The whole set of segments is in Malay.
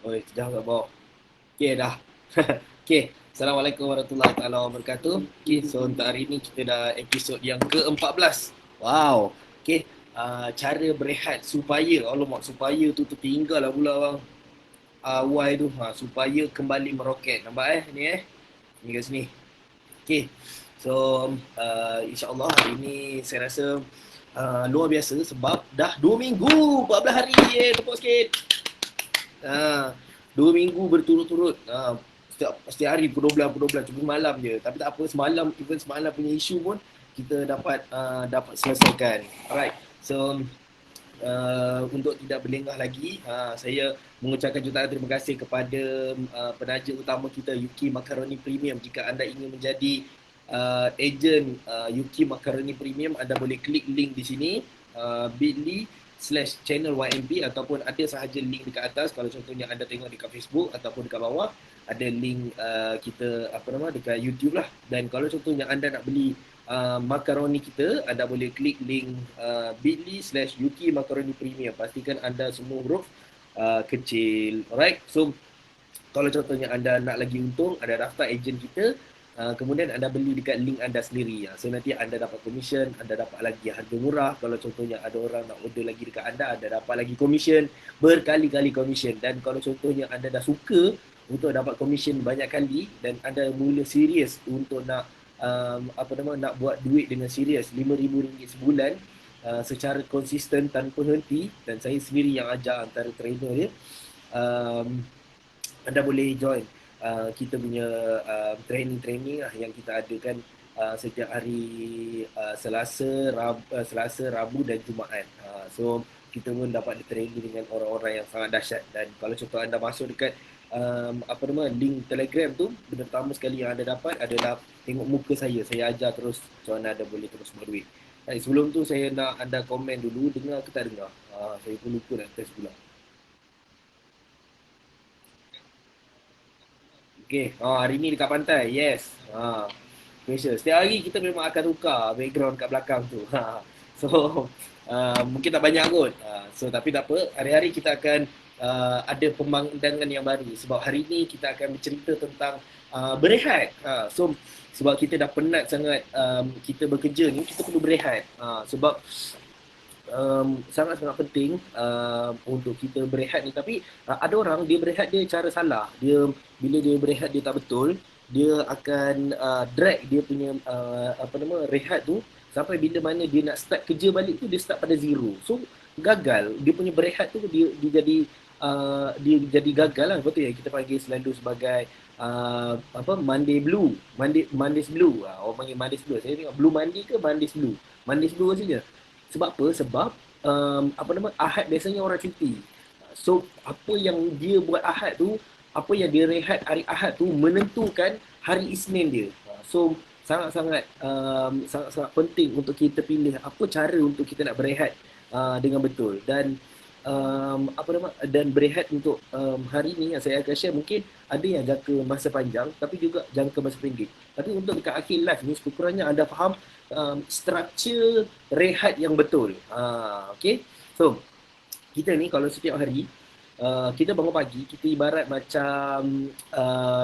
Oh, sejauh tak bawah. Okay, dah. Okay. Assalamualaikum warahmatullahi taala wabarakatuh. Okay, so untuk hari ni kita dah episod yang ke-14. Wow. Okay. Cara berehat supaya, alamak, supaya tu tertinggal lah pula bang. Why tu, supaya kembali meroket. Nampak ni Ni kat sini. Okay. So, insyaAllah hari ni saya rasa luar biasa sebab dah 2 minggu, 14 hari. Tepuk sikit. Ha, 2 minggu berturut-turut. Setiap hari pukul 12 cuba malam je. Tapi tak apa, semalam, even semalam punya isu pun kita dapat selesaikan. Alright. So, untuk tidak berlengah lagi, saya mengucapkan jutaan terima kasih kepada penaja utama kita, Yuki Macaroni Premium. Jika anda ingin menjadi ejen Yuki Macaroni Premium, anda boleh klik link di sini, bit.ly/channel YMP, ataupun ada sahaja link dekat atas. Kalau contohnya anda tengok dekat Facebook ataupun dekat bawah, ada link kita dekat YouTube lah. Dan kalau contohnya anda nak beli makaroni kita, anda boleh klik link bit.ly/Yuki Macaroni Premium. Pastikan anda semua huruf kecil. Alright. So, kalau contohnya anda nak lagi untung, anda daftar ejen kita, kemudian anda beli dekat link anda sendiri. So, nanti anda dapat komisen, anda dapat lagi harga murah. Kalau contohnya ada orang nak order lagi dekat anda dapat lagi komisen, berkali-kali komisen. Dan kalau contohnya anda dah suka untuk dapat komisen banyak kali dan anda mula serius untuk nak nak buat duit dengan serius, RM5,000 sebulan secara konsisten tanpa henti, dan saya sendiri yang ajar antara trainer dia. Anda boleh join kita punya training-training lah yang kita adakan setiap hari Selasa, Rabu dan Jumaat. So kita pun dapat training dengan orang-orang yang sangat dahsyat. Dan kalau contoh anda masuk dekat link Telegram tu, benda pertama sekali yang anda dapat adalah tengok muka saya. Saya ajar terus, so anda boleh terus berduit. Sebelum tu saya nak anda komen dulu, dengar ke tak dengar? Saya pun lupa nak test pula. Okay, hari ni dekat pantai, yes. Malaysia. Setiap hari kita memang akan tukar background kat belakang tu. So, mungkin tak banyak kot. So, tapi tak apa. Hari-hari kita akan ada pemandangan yang baru. Sebab hari ni kita akan bercerita tentang berehat. So, sebab kita dah penat sangat kita bekerja ni, kita perlu berehat. Sebab sangat-sangat penting untuk kita berehat ni. Tapi ada orang dia berehat dia cara salah. Dia bila dia berehat dia tak betul, dia akan drag dia punya rehat tu sampai bila mana dia nak start kerja balik tu dia start pada zero. So gagal. Dia punya berehat tu dia jadi gagal lah. Betul ya, kita panggil selalu sebagai Monday Blue, Mondays Blue. Orang panggil Mondays Blue. Saya tengok Blue Monday ke Mondays Blue. Mondays Blue saja. Sebab apa? Sebab Ahad biasanya orang cuti. So apa yang dia buat Ahad tu, apa yang dia rehat hari Ahad tu menentukan hari Isnin dia. So sangat-sangat penting untuk kita pilih apa cara untuk kita nak berehat dengan betul. Dan dan berehat untuk hari ni yang saya akan share, mungkin ada yang jangka masa panjang tapi juga jangka masa pendek. Tapi untuk dekat akhir live ni sekurang-kurangnya anda faham struktur rehat yang betul. Okay. So kita ni kalau setiap hari kita bangun pagi, kita ibarat macam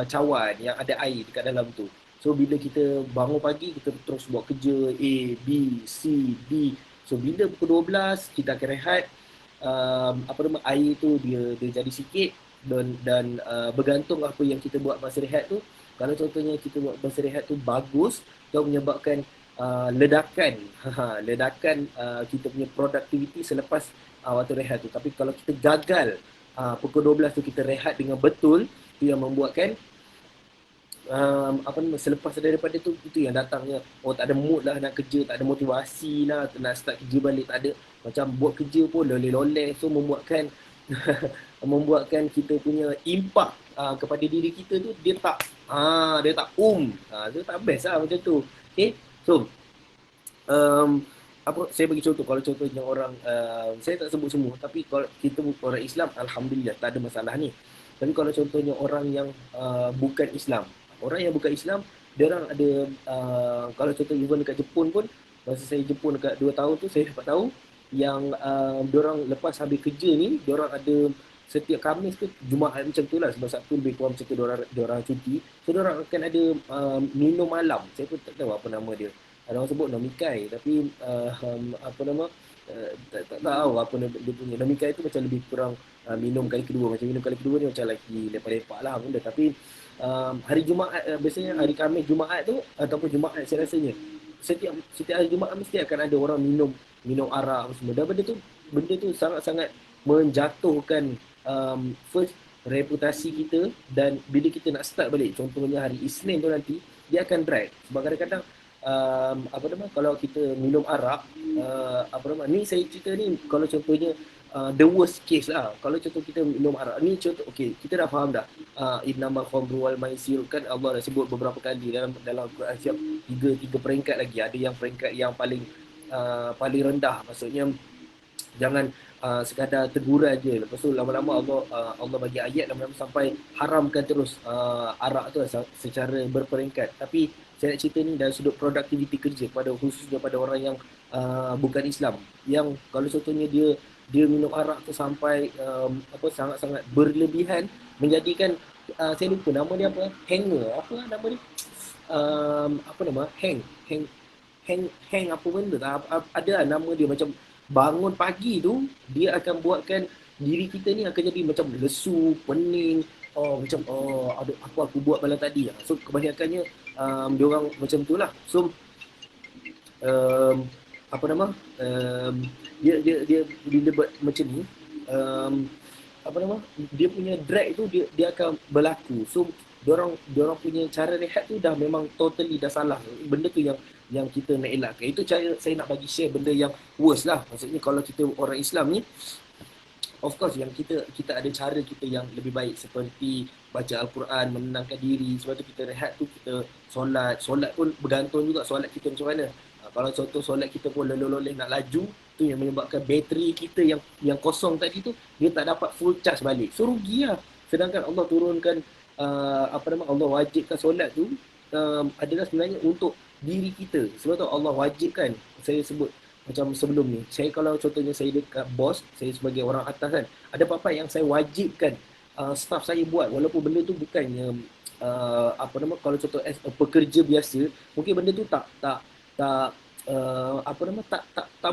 cawan yang ada air dekat dalam tu. So bila kita bangun pagi, kita terus buat kerja A, B, C, D. So bila pukul 12 kita akan rehat. Air tu dia jadi sikit, dan bergantung apa yang kita buat masa rehat tu. Kalau contohnya kita buat masa rehat tu bagus, dan menyebabkan ledakan ledakan kita punya productivity selepas waktu rehat tu. Tapi kalau kita gagal pukul 12 tu kita rehat dengan betul, itu yang membuatkan selepas daripada tu, itu yang datangnya tak ada mood lah nak kerja, tak ada motivasi lah nak start kerja balik, tak ada, macam buat kerja pun loleh-loleh. So membuatkan kita punya impak kepada diri kita tu dia tak dia tak best lah macam tu. Okay. So saya bagi contoh. Kalau contohnya orang, saya tak sebut semua, tapi kalau kita orang Islam, alhamdulillah tak ada masalah ni. Tapi kalau contohnya orang yang bukan Islam, orang yang bukan Islam, dia orang ada kalau contoh even dekat Jepun pun, masa saya Jepun dekat 2 tahun tu, saya dapat tahu yang dia orang lepas habis kerja ni, dia orang ada setiap Khamis ke Jumaat macam tu lah, sebab Sabtu lebih kurang macam tu diorang cuti. So diorang akan ada minum malam. Saya pun tak tahu apa nama dia. Ada orang sebut nomikai, tapi apa nama, tak tahu apa dia punya. Nomikai tu macam lebih kurang minum kali kedua. Macam minum kali kedua ni macam lagi lepak-lepak lah benda. Tapi hari Jumaat, biasanya hari Khamis Jumaat tu ataupun Jumaat saya rasanya setiap hari Jumaat mesti akan ada orang minum arak semua. Dan benda tu sangat-sangat menjatuhkan first reputasi kita. Dan bila kita nak start balik, contohnya hari Isnin tu nanti, dia akan drag. Sebab kadang-kadang apa nama, kalau kita minum arak, apa nama, ni saya cerita ni kalau contohnya the worst case lah. Kalau contoh kita minum arak ni, contoh okey, kita dah faham dah innamal khamru wal maisir, kan Allah dah sebut beberapa kali dalam Quran, siap tiga peringkat lagi. Ada yang peringkat yang paling rendah, maksudnya jangan sekadar teguran je. Lepas tu lama-lama Allah bagi ayat lama-lama sampai haramkan terus arak tu secara berperingkat. Tapi saya nak cerita ni dari sudut produktiviti kerja, khususnya pada orang yang bukan Islam, yang kalau contohnya dia minum arak tu sampai sangat-sangat berlebihan, menjadikan saya lupa nama dia apa, hanger, apa nama dia, apa nama, hang apa benda tak, ada nama dia. Macam bangun pagi tu dia akan buatkan diri kita ni akan jadi macam lesu, pening, macam ada apa aku buat malam tadi. So kebanyakannya dia orang macam tu lah. So apa nama, dia bila buat macam ni, apa nama, dia punya drag tu dia akan berlaku. So diorang punya cara rehat tu dah memang totally dah salah. Benda tu yang kita nak elakkan. Itu cara saya nak bagi share benda yang worst lah. Maksudnya kalau kita orang Islam ni, of course yang kita ada cara kita yang lebih baik, seperti baca Al-Quran, menenangkan diri. Sebab tu kita rehat tu, kita solat pun bergantung juga solat kita macam mana. Kalau contoh solat kita pun loleh-loleh nak laju, tu yang menyebabkan bateri kita yang kosong tadi tu, dia tak dapat full charge balik. So rugi lah. Sedangkan Allah turunkan Allah wajibkan solat tu adalah sebenarnya untuk diri kita. Sebab tu Allah wajibkan. Saya sebut macam sebelum ni, saya kalau contohnya saya dekat bos, saya sebagai orang atas kan, ada apa-apa yang saya wajibkan staff saya buat, walaupun benda tu bukannya kalau contoh as a pekerja biasa, mungkin benda tu tak tak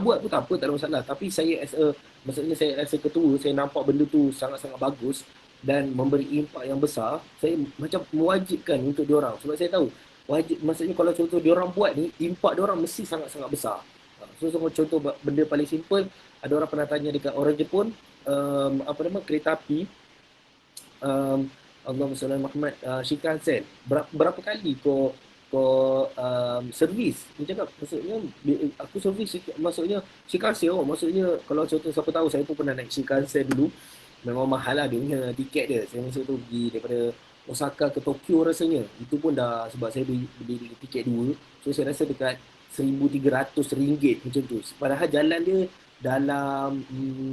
buat pun tak apa, tak ada masalah. Tapi saya maksudnya saya as a ketua, saya nampak benda tu sangat-sangat bagus dan memberi impak yang besar, saya macam mewajibkan untuk diorang. Sebab saya tahu wajib, maksudnya kalau contoh diorang buat ni, impak diorang mesti sangat-sangat besar. So contoh benda paling simple, ada orang pernah tanya dekat orang Jepun, kereta api, Allahumma salli ala Muhammad, Shinkansen, berapa kali kau servis? Dia cakap, maksudnya aku servis, maksudnya Shinkansen, maksudnya kalau contoh siapa tahu, saya pun pernah naik Shinkansen dulu, memang mahal lah dia punya tiket dia. Saya masa tu pergi daripada Osaka ke Tokyo rasanya, itu pun dah, sebab saya beli tiket dua, so saya rasa dekat RM1,300 macam tu. Padahal jalan dia dalam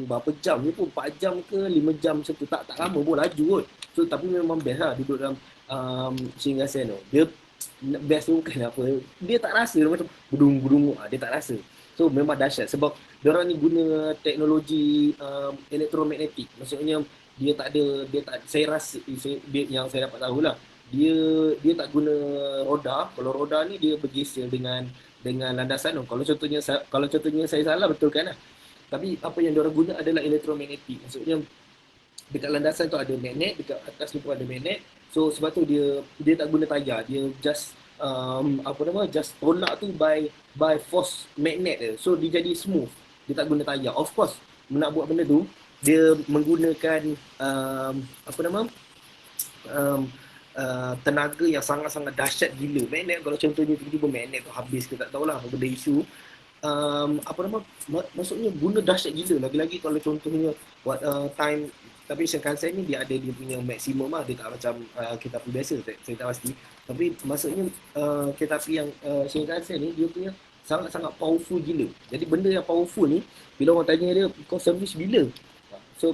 berapa jam, dia pun 4 jam ke 5 jam macam tu, tak lama pun laju kot. So tapi memang best lah duduk dalam Shinkansen tu. Dia best tu bukan apa, dia tak rasa macam gedung-gedung, dia tak rasa. So memang dahsyat sebab diorang ni guna teknologi elektromagnetik. Maksudnya dia tak, saya rasa yang saya dapat tahulah, dia tak guna roda. Kalau roda ni dia bergeser dengan landasan tu. Kalau contohnya saya salah, betulkan lah. Tapi apa yang diorang guna adalah elektromagnetik. Maksudnya dekat landasan tu ada magnet, dekat atas ni pun ada magnet. So sebab tu dia tak guna tayar, dia just just tolak tu by force magnet dia. So dia jadi smooth, dia tak guna tayar. Of course nak buat benda tu dia menggunakan tenaga yang sangat-sangat dahsyat gila. Magnet, kalau contohnya tiba-tiba magnet tu habis ke tak tahulah apa benda isu, maksudnya guna dahsyat gila. Lagi-lagi kalau contohnya time. Tapi Shinkansen ni dia ada dia punya maksimum lah. Dia tak macam kereta api biasa, saya tak pasti. Tapi maksudnya kereta api yang Shinkansen ni dia punya sangat-sangat powerful gila. Jadi benda yang powerful ni, bila orang tanya dia, kau servis bila? So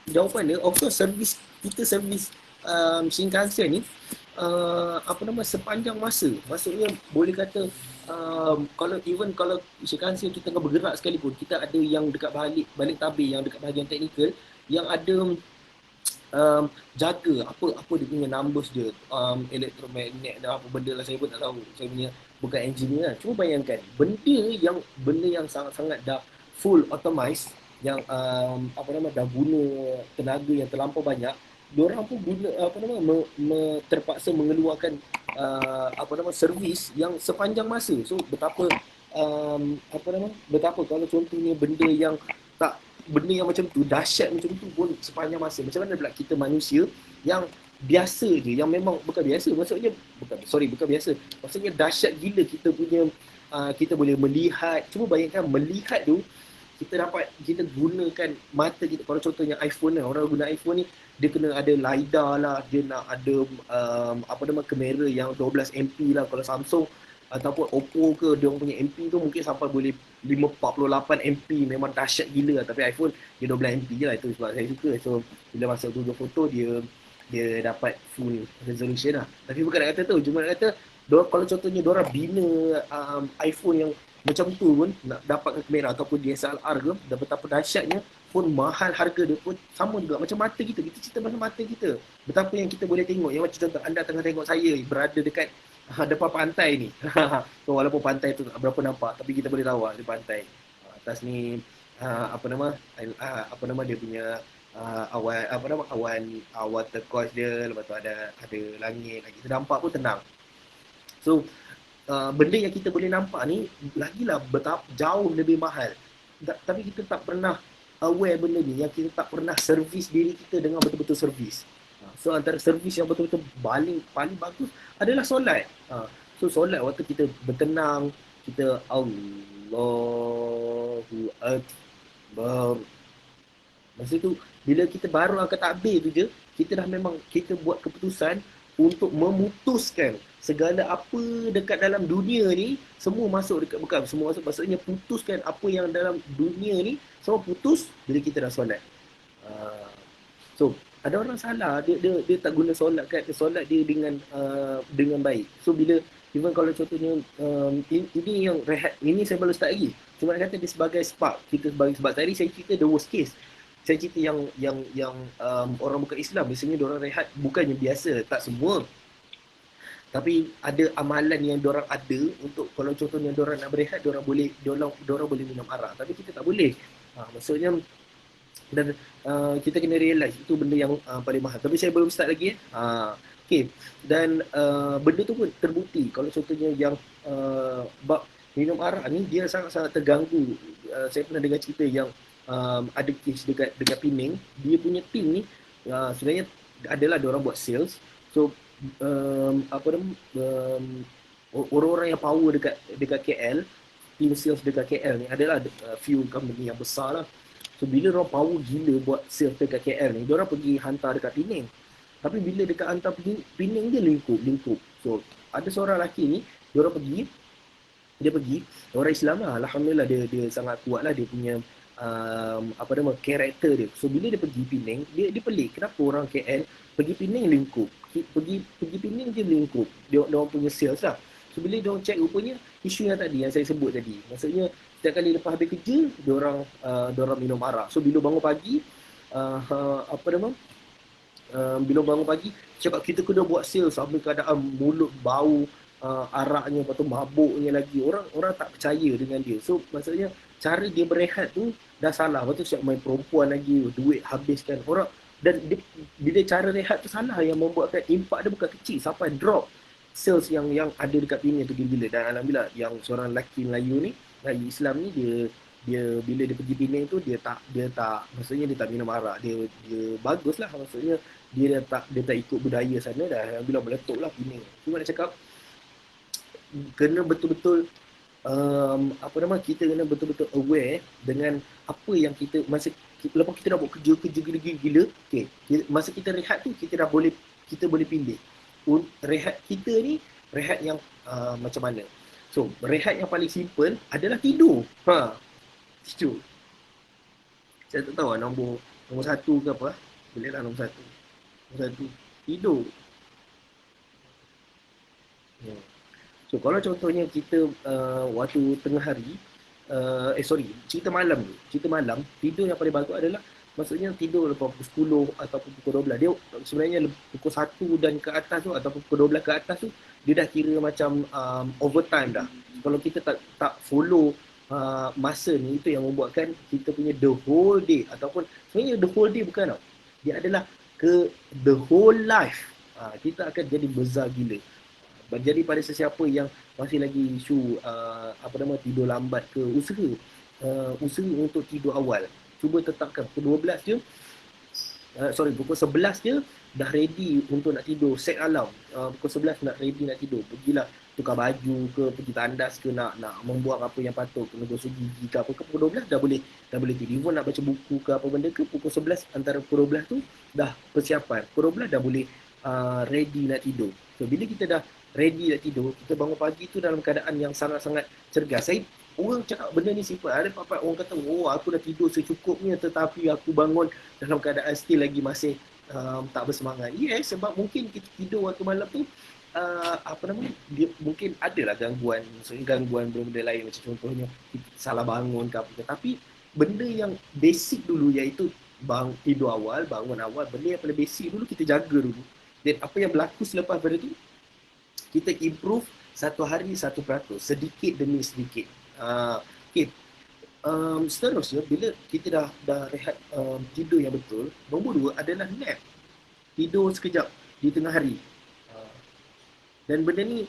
jawapan dia, of course kita servis Shinkansen ni sepanjang masa. Maksudnya boleh kata kalau Shinkansen kita tengah bergerak sekalipun, kita ada yang dekat balik tabir, yang dekat bahagian teknikal, yang ada jaga apa dia punya numbers dia, elektromagnet dan apa benda lah, saya pun tak tahu, saya punya bukan engineer lah. Cuma bayangkan benda yang sangat-sangat dah full automized, yang apa nama, dah guna tenaga yang terlampau banyak, diorang pun guna apa nama, terpaksa mengeluarkan apa nama, servis yang sepanjang masa. So betapa apa nama, betapa kalau contohnya benda yang macam tu, dahsyat macam tu pun sepanjang masa, macam mana pula kita manusia yang biasa je, yang memang bukan biasa, maksudnya bukan biasa, maksudnya dahsyat gila kita punya, kita boleh melihat. Cuma bayangkan melihat tu, kita gunakan mata kita. Kalau contohnya iPhone lah, orang guna iPhone ni, dia kena ada LiDAR lah, dia nak ada apa nama, kamera yang 12 MP lah. Kalau Samsung ataupun Oppo ke, dia orang punya MP tu mungkin sampai boleh 48 MP, memang dahsyat gila lah. Tapi iPhone dia 12 MP je lah, itu sebab saya suka. So bila masuk Google Photo, dia dapat full resolution lah. Tapi bukan nak kata tu, cuma nak kata kalau contohnya diorang bina iPhone yang macam tu pun, nak dapatkan kamera ataupun DSLR ke, dan betapa dahsyatnya pun, mahal harga dia pun sama juga macam mata kita. Kita cerita pasal mata kita, betapa yang kita boleh tengok. Yang macam contoh, anda tengah tengok saya berada dekat depan pantai ni. So, walaupun pantai tu tak berapa nampak, tapi kita boleh tahu di pantai atas ni apa nama dia punya awan, apa nama, awan turquoise dia, lepas tu ada langit lagi, kita nampak pun tenang. So benda yang kita boleh nampak ni lagilah betapa jauh lebih mahal. Tapi kita tak pernah aware benda ni, yang kita tak pernah servis diri kita dengan betul-betul servis. So antara servis yang betul-betul paling bagus adalah solat. So solat waktu kita bertenang, kita Allahu Akbar. Masa tu bila kita baru angkat takbir tu je, kita buat keputusan untuk memutuskan segala apa dekat dalam dunia ni, semua masuk dekat, bukan semua masuk, maksudnya putuskan apa yang dalam dunia ni semua putus bila kita dah solat. So ada orang salah, dia tak guna solat dia dengan baik. So bila even kalau contohnya ini yang rehat, ini saya baru start lagi, cuma nak kata dia sebagai spark kita, sebab tadi saya cerita the worst case. Saya cerita yang orang bukan Islam, biasanya diorang rehat bukannya biasa, tak semua. Tapi ada amalan yang diorang ada untuk, kalau contohnya diorang nak berehat, diorang boleh minum arak. Tapi kita tak boleh. Maksudnya, dan kita kena realize itu benda yang paling mahal. Tapi saya belum start lagi. Okay. Dan benda tu pun terbukti. Kalau contohnya yang bab minum arak ni, dia sangat-sangat terganggu. Saya pernah dengar cerita yang ada kes dekat Penang. Dia punya team ni sebenarnya adalah diorang buat sales. So orang-orang yang power dekat KL, team sales dekat KL ni adalah few company yang besar lah. So bila diorang power gila buat sales dekat KL ni, diorang pergi hantar dekat Penang. Tapi bila dekat hantar Penang, dia lingkup. So ada seorang lelaki ni, diorang pergi, orang Islam lah, alhamdulillah, dia sangat kuat lah dia punya apa nama, karakter dia. So bila dia pergi Penang, dia pelik, kenapa orang KL pergi Penang lingkup, pergi Penang dia lingkup, dia orang punya sales lah. So bila dia orang check, rupanya isu yang tadi yang saya sebut tadi, maksudnya setiap kali lepas habis kerja, dia orang minum arak. So bila bangun pagi, apa nama, bila bangun pagi, cakap kita kena buat sales sampai keadaan mulut bau araknya, lepas tu mabuknya lagi. Orang tak percaya dengan dia. So maksudnya cara dia berehat tu dah salah. Lepas tu siap main perempuan lagi, duit habiskan orang. Dan bila cara rehat tu salah, yang membuatkan impak dia bukan kecil, sampai drop sales yang ada dekat Penang tu gila-gila. Dan alhamdulillah yang seorang lelaki Melayu Islam ni, dia bila dia pergi Penang tu, dia tak maksudnya dia tak minum arak, dia bagus lah, maksudnya dia tak ikut budaya sana dah. Alhamdulillah meletup lah Penang. Cuma nak cakap, kena betul-betul apa nama, kita kena betul-betul aware dengan apa yang kita lepas kita dah buat kerja gila-gila, okay, masa kita rehat tu kita boleh pilih rehat kita ni, rehat yang macam mana. So rehat yang paling simple adalah tidur. Tidur. Saya tak tahu lah nombor satu ke apa. Boleh lah nombor satu. Tidur. So kalau contohnya kita waktu tengah hari, cerita malam, tidur yang paling bagus adalah maksudnya tidur lepas pukul 10 ataupun pukul 12. Dia sebenarnya pukul 1 dan ke atas tu ataupun pukul 12 ke atas tu dia dah kira macam overtime dah. Kalau kita tak follow masa ni, itu yang membuatkan kita punya the whole day ataupun sebenarnya the whole day bukan tau. Dia adalah ke the whole life. Kita akan jadi besar gila. Jadi pada sesiapa yang masih lagi isu tidur lambat ke, usaha untuk tidur awal. Cuba tetapkan pukul 12 je, pukul 11 je dah ready untuk nak tidur, set alarm. Pukul 11 nak ready nak tidur. Pergilah tukar baju ke, pergi tandas ke, nak membuang apa yang patut, kena gosok gigi ke apa ke, pukul 12 dah boleh tidur. Even nak baca buku ke apa benda ke, pukul 11, antara pukul 12 tu dah persiapan. Pukul 12 dah boleh ready nak tidur. So bila kita dah ready nak tidur, kita bangun pagi tu dalam keadaan yang sangat-sangat cergas. Orang cakap benda ni simple. Ada papat orang kata, oh aku dah tidur secukupnya tetapi aku bangun dalam keadaan still lagi masih tak bersemangat. Yes, sebab mungkin kita tidur waktu malam tu dia mungkin adalah gangguan benda-benda lain, macam contohnya salah bangun ke apa ke. Tapi benda yang basic dulu, iaitu tidur awal, bangun awal, benda yang paling basic dulu kita jaga dulu. Dan apa yang berlaku selepas pada tu, kita improve satu hari 1%, sedikit demi sedikit. Okay. Seterusnya, bila kita dah rehat, tidur yang betul, nombor 2 adalah nap. Tidur sekejap di tengah hari. Dan benda ni,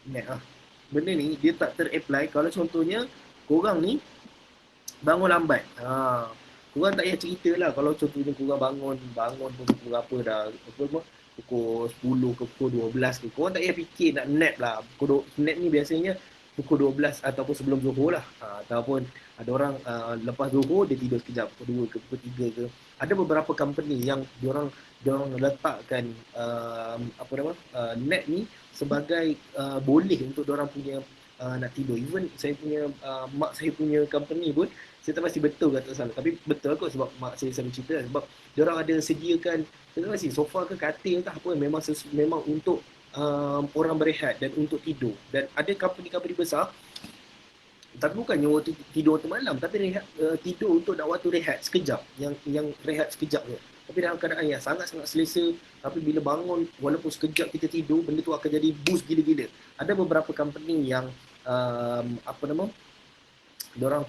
nap benda ni dia tak ter-apply kalau contohnya korang ni bangun lambat. Korang tak payah cerita lah kalau contohnya korang bangun pukul berapa dah, pukul 10 ke pukul 12 ke. Korang tak payah fikir nak nap lah. Nap ni biasanya pukul 12 ataupun sebelum Zuhur lah. Ataupun ada orang lepas Zuhur dia tidur sekejap, pukul 2 ke pukul 3 ke. Ada beberapa company yang diorang letakkan nap ni sebagai boleh untuk diorang punya nak tidur. Even saya punya mak saya punya company pun, saya tak pasti betul ke tak salah, tapi betul kot, sebab mak saya selalu cerita lah, sebab diorang ada sediakan sofa ke katil ke apa, memang untuk orang berehat dan untuk tidur. Dan ada company-company besar, tapi bukannya waktu tidur waktu malam, tapi tidur untuk nak waktu rehat sekejap, yang rehat sekejap je, tapi dalam keadaan yang sangat-sangat selesa. Tapi bila bangun, walaupun sekejap kita tidur, benda tu akan jadi boost gila-gila. Ada beberapa company yang diorang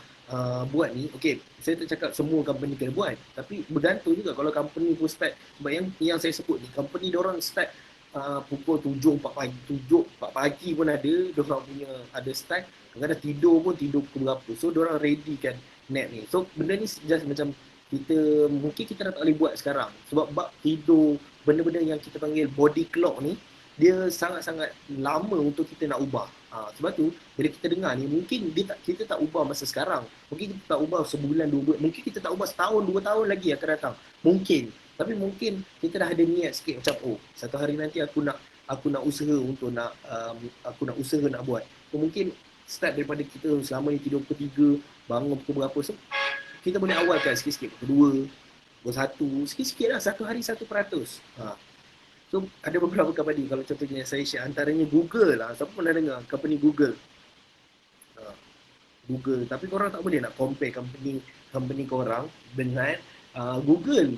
buat ni, okay, saya tak cakap semua company kena buat, tapi bergantung juga. Kalau company pun start, sebab yang saya sebut ni, company diorang start pukul 7.04 pagi, 7.04 pagi pun ada, diorang punya ada start. Kadang-kadang tidur pun tidur pukul berapa. So diorang ready kan nap ni. So benda ni just macam mungkin kita dah tak boleh buat sekarang, sebab bab tidur, benda-benda yang kita panggil body clock ni, dia sangat-sangat lama untuk kita nak ubah. Sebab tu bila kita dengar ni, mungkin kita tak ubah masa sekarang, mungkin kita tak ubah sebulan 2 bulan, mungkin kita tak ubah setahun 2 tahun lagi akan datang, mungkin. Tapi mungkin kita dah ada niat sikit, macam satu hari nanti aku nak usaha untuk aku nak usaha nak buat. So mungkin start daripada kita selama ni tidur pukul 3, bangun pukul berapa. So kita boleh awalkan sikit-sikit, pukul 2, pukul 1, sikit-sikit lah, satu hari 1%. So ada beberapa company, kalau contohnya saya share, antaranya Google lah. Siapa pernah dengar company Google? Google. Tapi korang tak boleh nak compare company korang dengan Google.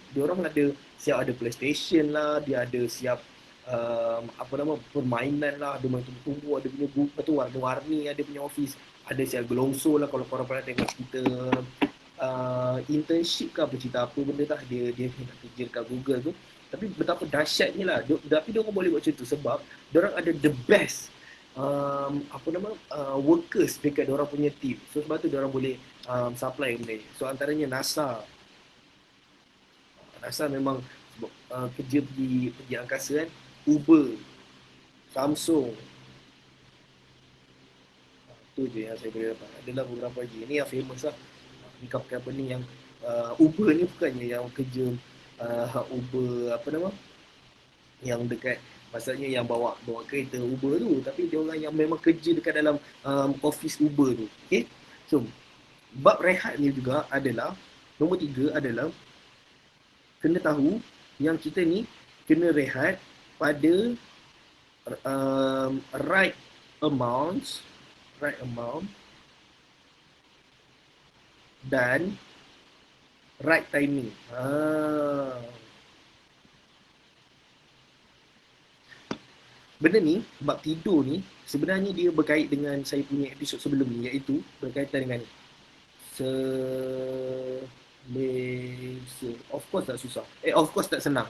Diorang ada siap, ada PlayStation lah, dia ada siap permainan lah, ada main tumbuh, ada punya buku, warna-warni, ada punya office, ada siap gelongso lah. Kalau korang pernah tengok kita internship ke apa, cerita apa benda tak, dia nak kerja dekat Google tu. Tapi betapa dahsyatnya lah. Tapi diorang boleh buat macam tu sebab diorang ada the best workers dekat diorang punya team. So sebab tu diorang boleh supply benda ni. So antaranya NASA memang kerja pergi angkasa kan. Uber, Samsung, tu je yang saya boleh dapat. Adalah beberapa lagi. Ini yang famous lah. Ni company yang Uber ni bukannya yang kerja Uber yang dekat, maksudnya yang bawa kereta Uber tu, tapi dia orang yang memang kerja dekat dalam office Uber tu. Okay, so bab rehat ni juga adalah nombor 3 adalah kena tahu yang kita ni kena rehat pada right amount dan right timing. Benda ni, bab tidur ni, sebenarnya dia berkait dengan saya punya episod sebelum ni, iaitu berkaitan dengan se of course tak susah. Of course tak senang.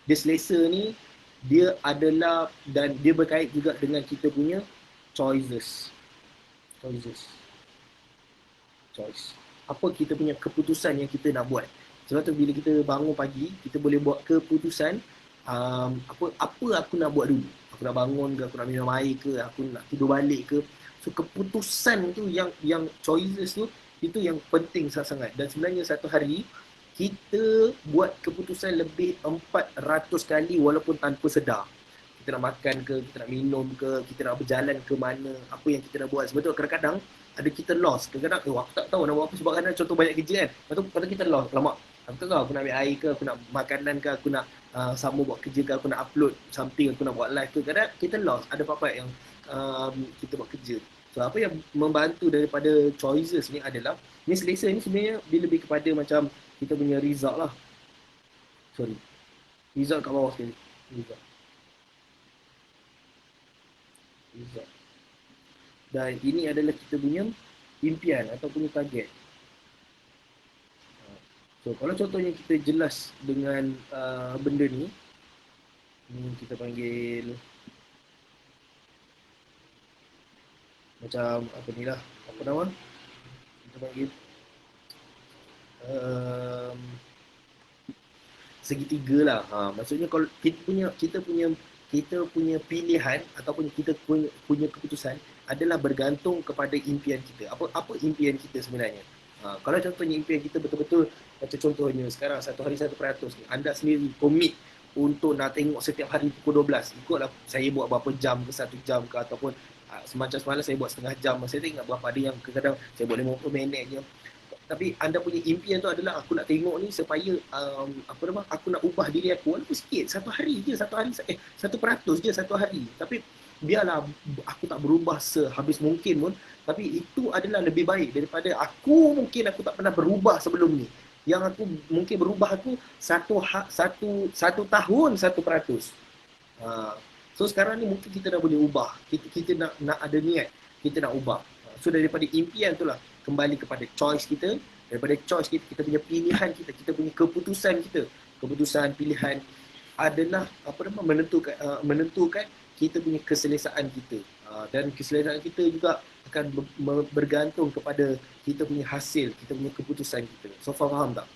Dia selesa ni, dia adalah, dan dia berkait juga dengan kita punya choices. Choices. Choice. Apa kita punya keputusan yang kita nak buat. Sebab tu bila kita bangun pagi, kita boleh buat keputusan, apa aku nak buat dulu. Aku nak bangun ke, aku nak minum air ke, aku nak tidur balik ke. So keputusan tu yang choices tu, itu yang penting sangat-sangat. Dan sebenarnya satu hari, kita buat keputusan lebih 400 kali walaupun tanpa sedar. Kita nak makan ke, kita nak minum ke, kita nak berjalan ke mana, apa yang kita nak buat. Sebab tu kadang-kadang ada kita lost. Kadang-kadang, aku tak tahu nak buat apa sebab kadang contoh banyak kerja kan. Lepas tu kita lost. Lama. Aku tak tahu aku nak ambil air ke, aku nak makanan ke, aku nak sambung buat kerja ke, aku nak upload something, aku nak buat live ke. Kadang kita lost. Ada apa-apa yang kita buat kerja. So apa yang membantu daripada choices ni adalah, ni selesa ni sebenarnya dia lebih kepada macam kita punya result lah. Sorry. Result kat bawah sekali. Result. Result. Dan ini adalah kita punya impian atau punya target. So kalau contohnya kita jelas dengan benda ni kita panggil macam apa ni lah, apa nama? Kita panggil segitiga lah. Maksudnya kalau kita punya pilihan ataupun kita punya keputusan adalah bergantung kepada impian kita. Apa impian kita sebenarnya? Kalau contohnya impian kita betul-betul, macam contohnya sekarang 1 hari 1% ni, anda sendiri komit untuk nak tengok setiap hari pukul 12. Ikutlah saya buat berapa jam ke, 1 jam ke, ataupun semacam semalam saya buat setengah jam. Saya tak ingat berapa, ada yang kadang saya buat 50 minit je. Tapi anda punya impian tu adalah, aku nak tengok ni supaya aku nak ubah diri aku walaupun sikit, 1% je satu hari, tapi biarlah aku tak berubah sehabis mungkin pun, tapi itu adalah lebih baik daripada aku tak pernah berubah sebelum ni, yang aku mungkin berubah aku satu tahun 1%. So sekarang ni mungkin kita dah boleh ubah, kita nak ada niat, kita nak ubah. So daripada impian tu lah, kembali kepada choice kita. Daripada choice kita, kita punya pilihan kita punya keputusan pilihan adalah menentukan kita punya keselesaan kita. Dan keselesaan kita juga akan bergantung kepada kita punya hasil, kita punya keputusan kita. So faham tak?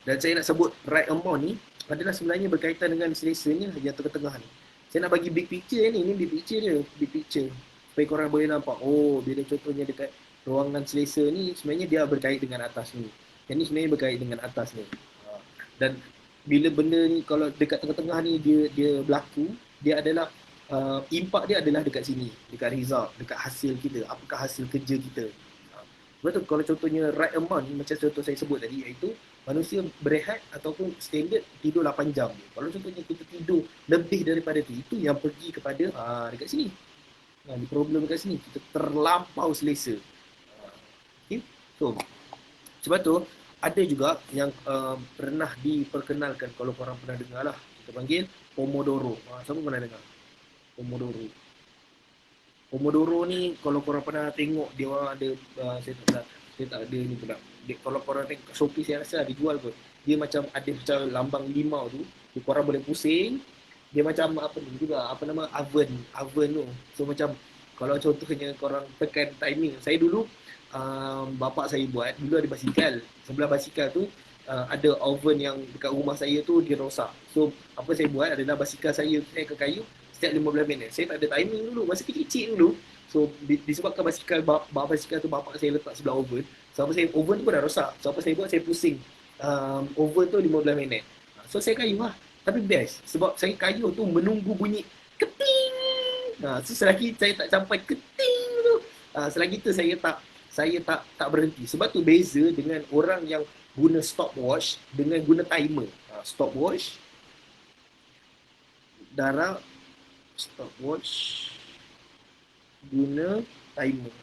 Dan saya nak sebut right amount ni adalah sebenarnya berkaitan dengan selesa ni yang tengah-tengah ni. Saya nak bagi big picture ni big picture dia, big picture. Supaya korang boleh nampak, bila contohnya dekat ruangan selesa ni, sebenarnya dia berkait dengan atas ni. Yang ni sebenarnya berkait dengan atas ni. Dan bila benda ni, kalau dekat tengah-tengah ni dia berlaku, dia adalah, impak dia adalah dekat sini, dekat result, dekat hasil kita, apakah hasil kerja kita. Betul, kalau contohnya right amount ni, macam contoh saya sebut tadi, iaitu manusia berehat ataupun standard tidur 8 jam. Kalau contohnya kita tidur lebih daripada itu yang pergi kepada dekat sini. Di problem dekat sini, kita terlampau selesa. Okay? So, sebab tu ada juga yang pernah diperkenalkan, kalau korang pernah dengar lah, kita panggil Pomodoro. Siapa pernah dengar? Pomodoro ni, kalau korang pernah tengok, dia orang ada, saya tak ada ni pula. Kalau korang tengok kat Shopee, saya rasa ada jual kot. Dia macam ada macam lambang limau tu, korang boleh pusing. Dia macam oven tu. So macam kalau contohnya korang tekan timing. Saya dulu, bapak saya buat, dulu ada basikal. Sebelah basikal tu ada oven yang dekat rumah saya tu, dia rosak. So apa saya buat adalah basikal saya ke kayu setiap 15 minit. Saya tak ada timing dulu, masa kecil-kecil dulu. So disebabkan basikal tu bapak saya letak sebelah oven. So apa saya, oven tu pun dah rosak. So apa saya buat, saya pusing oven tu 15 minit. So saya kayu lah. Tapi best, sebab saya kayu tu menunggu bunyi keting. So selagi saya tak sampai keting tu, selagi tu saya tak berhenti. Sebab tu beza dengan orang yang guna stopwatch dengan guna timer. Stopwatch guna timer.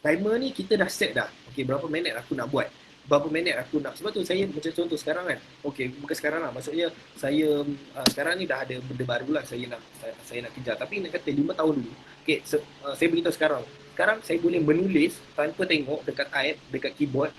Timer ni kita dah set dah. Okay, berapa minit aku nak buat. berapa minit aku nak. Sebab tu saya macam contoh sekarang kan, okey bukan sekarang lah, maksudnya saya sekarang ni dah ada benda baru lah saya nak kejar. Tapi nak kata 5 tahun dulu, okey saya beritahu sekarang saya boleh menulis tanpa tengok dekat iPad, dekat keyboard,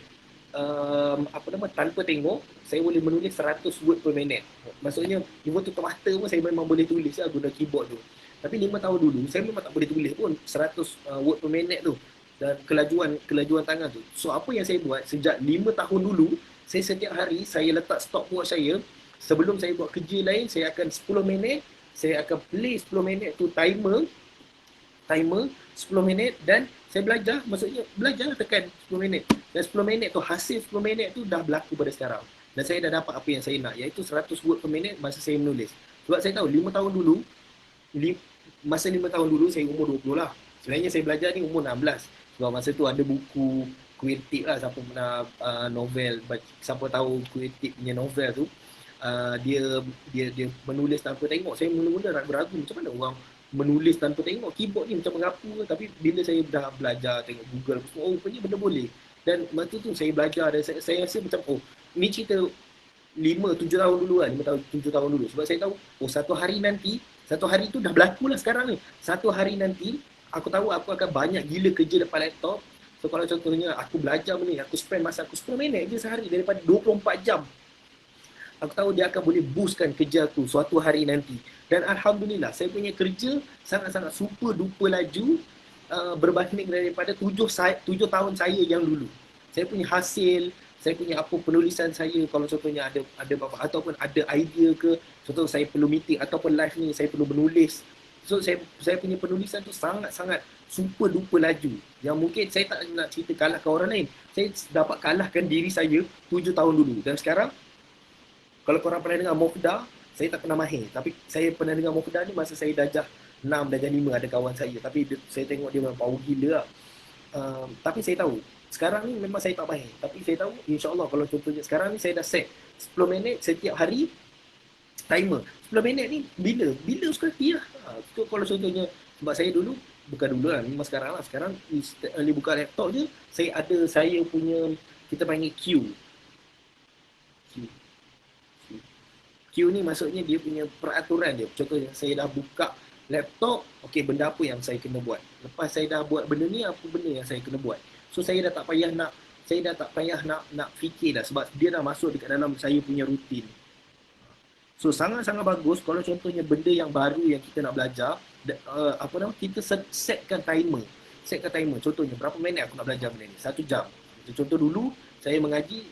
tanpa tengok saya boleh menulis 100 word per minit. Maksudnya even tutup mata pun saya memang boleh tulis lah guna keyboard tu. Tapi 5 tahun dulu saya memang tak boleh tulis pun 100 word per minit tu, dan kelajuan tangan tu. So apa yang saya buat sejak 5 tahun dulu, saya setiap hari saya letak stopwatch saya. Sebelum saya buat kerja lain, saya akan 10 minit, saya akan play 10 minit tu timer 10 minit, dan saya belajar, maksudnya belajar tekan 10 minit. Dan 10 minit tu, hasil 10 minit tu dah berlaku pada sekarang. Dan saya dah dapat apa yang saya nak, iaitu 100 word per minit masa saya menulis. Sebab saya tahu 5 tahun dulu, masa 5 tahun dulu saya umur 20 lah. Sebenarnya saya belajar ni umur 16. Sebab masa tu ada buku kreatif lah, siapa pernah novel, siapa tahu kreatif punya novel tu, dia menulis tanpa tengok. Saya mula-mula ragu-ragu macam mana orang menulis tanpa tengok, keyboard ni macam mengapa. Tapi bila saya dah belajar tengok Google, oh rupanya benda boleh. Dan waktu tu saya belajar dan saya rasa macam, oh ni cerita 5-7 tahun dulu lah, 5 tahun 7 tahun dulu. Sebab saya tahu, oh satu hari tu dah berlaku lah sekarang ni. Satu hari nanti aku tahu aku akan banyak gila kerja depan laptop. So kalau contohnya aku belajar ni, aku spend masa aku 10 minit je sehari daripada 24 jam. Aku tahu dia akan boleh boostkan kerja aku suatu hari nanti. Dan Alhamdulillah, saya punya kerja sangat-sangat super duper laju, berbanding daripada 7 tahun saya yang dulu. Saya punya hasil, saya punya apa penulisan saya, kalau contohnya ada ataupun ada idea ke, contoh saya perlu meeting ataupun live ni, saya perlu menulis. So saya punya penulisan tu sangat-sangat super duper laju. Yang mungkin saya tak nak cerita kalahkan orang lain. Saya dapat kalahkan diri saya 7 tahun dulu. Dan sekarang, kalau korang pernah dengar Mofda, saya tak pernah mahir. Tapi saya pernah dengar Mofda ni masa saya darjah 6, darjah 5, ada kawan saya. Tapi saya tengok dia memang power gila lah. Tapi saya tahu, sekarang ni memang saya tak mahir. Tapi saya tahu, insyaAllah kalau contohnya sekarang ni saya dah set 10 minit setiap hari, timer. 10 minit ni bila suka hati lah. So, kalau contohnya, sebab saya dulu, bukan dulu lah, memang sekarang lah. Sekarang, buka laptop je, saya punya, kita panggil queue. Queue ni maksudnya dia punya peraturan dia. Contohnya saya dah buka laptop, okey benda apa yang saya kena buat. Lepas saya dah buat benda ni, apa benda yang saya kena buat. So saya dah tak payah nak fikir dah, sebab dia dah masuk dekat dalam saya punya rutin. So sangat-sangat bagus kalau contohnya benda yang baru yang kita nak belajar, kita setkan timer. Contohnya berapa minit aku nak belajar benda ni? 1 jam. Contoh dulu saya mengaji,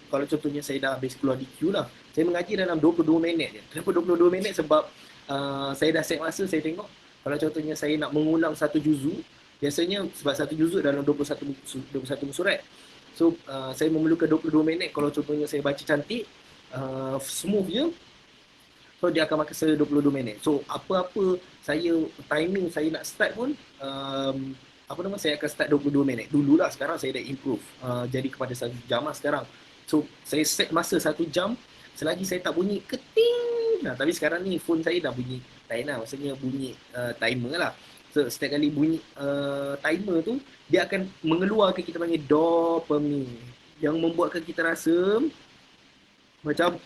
kalau contohnya saya dah habis keluar DQ lah, saya mengaji dalam 22 minit je. Kenapa 22 minit? Sebab saya dah set masa, saya tengok kalau contohnya saya nak mengulang satu juzuk, biasanya sebab satu juzuk dalam 21 surat. So saya memerlukan 22 minit. Kalau contohnya saya baca cantik, smooth je, so dia akan makan saya 22 minit. So apa-apa timing saya nak start pun, saya akan start 22 minit. Dululah, sekarang saya dah improve jadi kepada 1 jam lah sekarang. So saya set masa 1 jam, selagi saya tak bunyi keting. Tapi sekarang ni phone saya dah bunyi lain lah, maksudnya bunyi timer lah. So setiap kali bunyi timer tu, dia akan mengeluarkan kita panggil dopamine, yang membuatkan kita rasa macam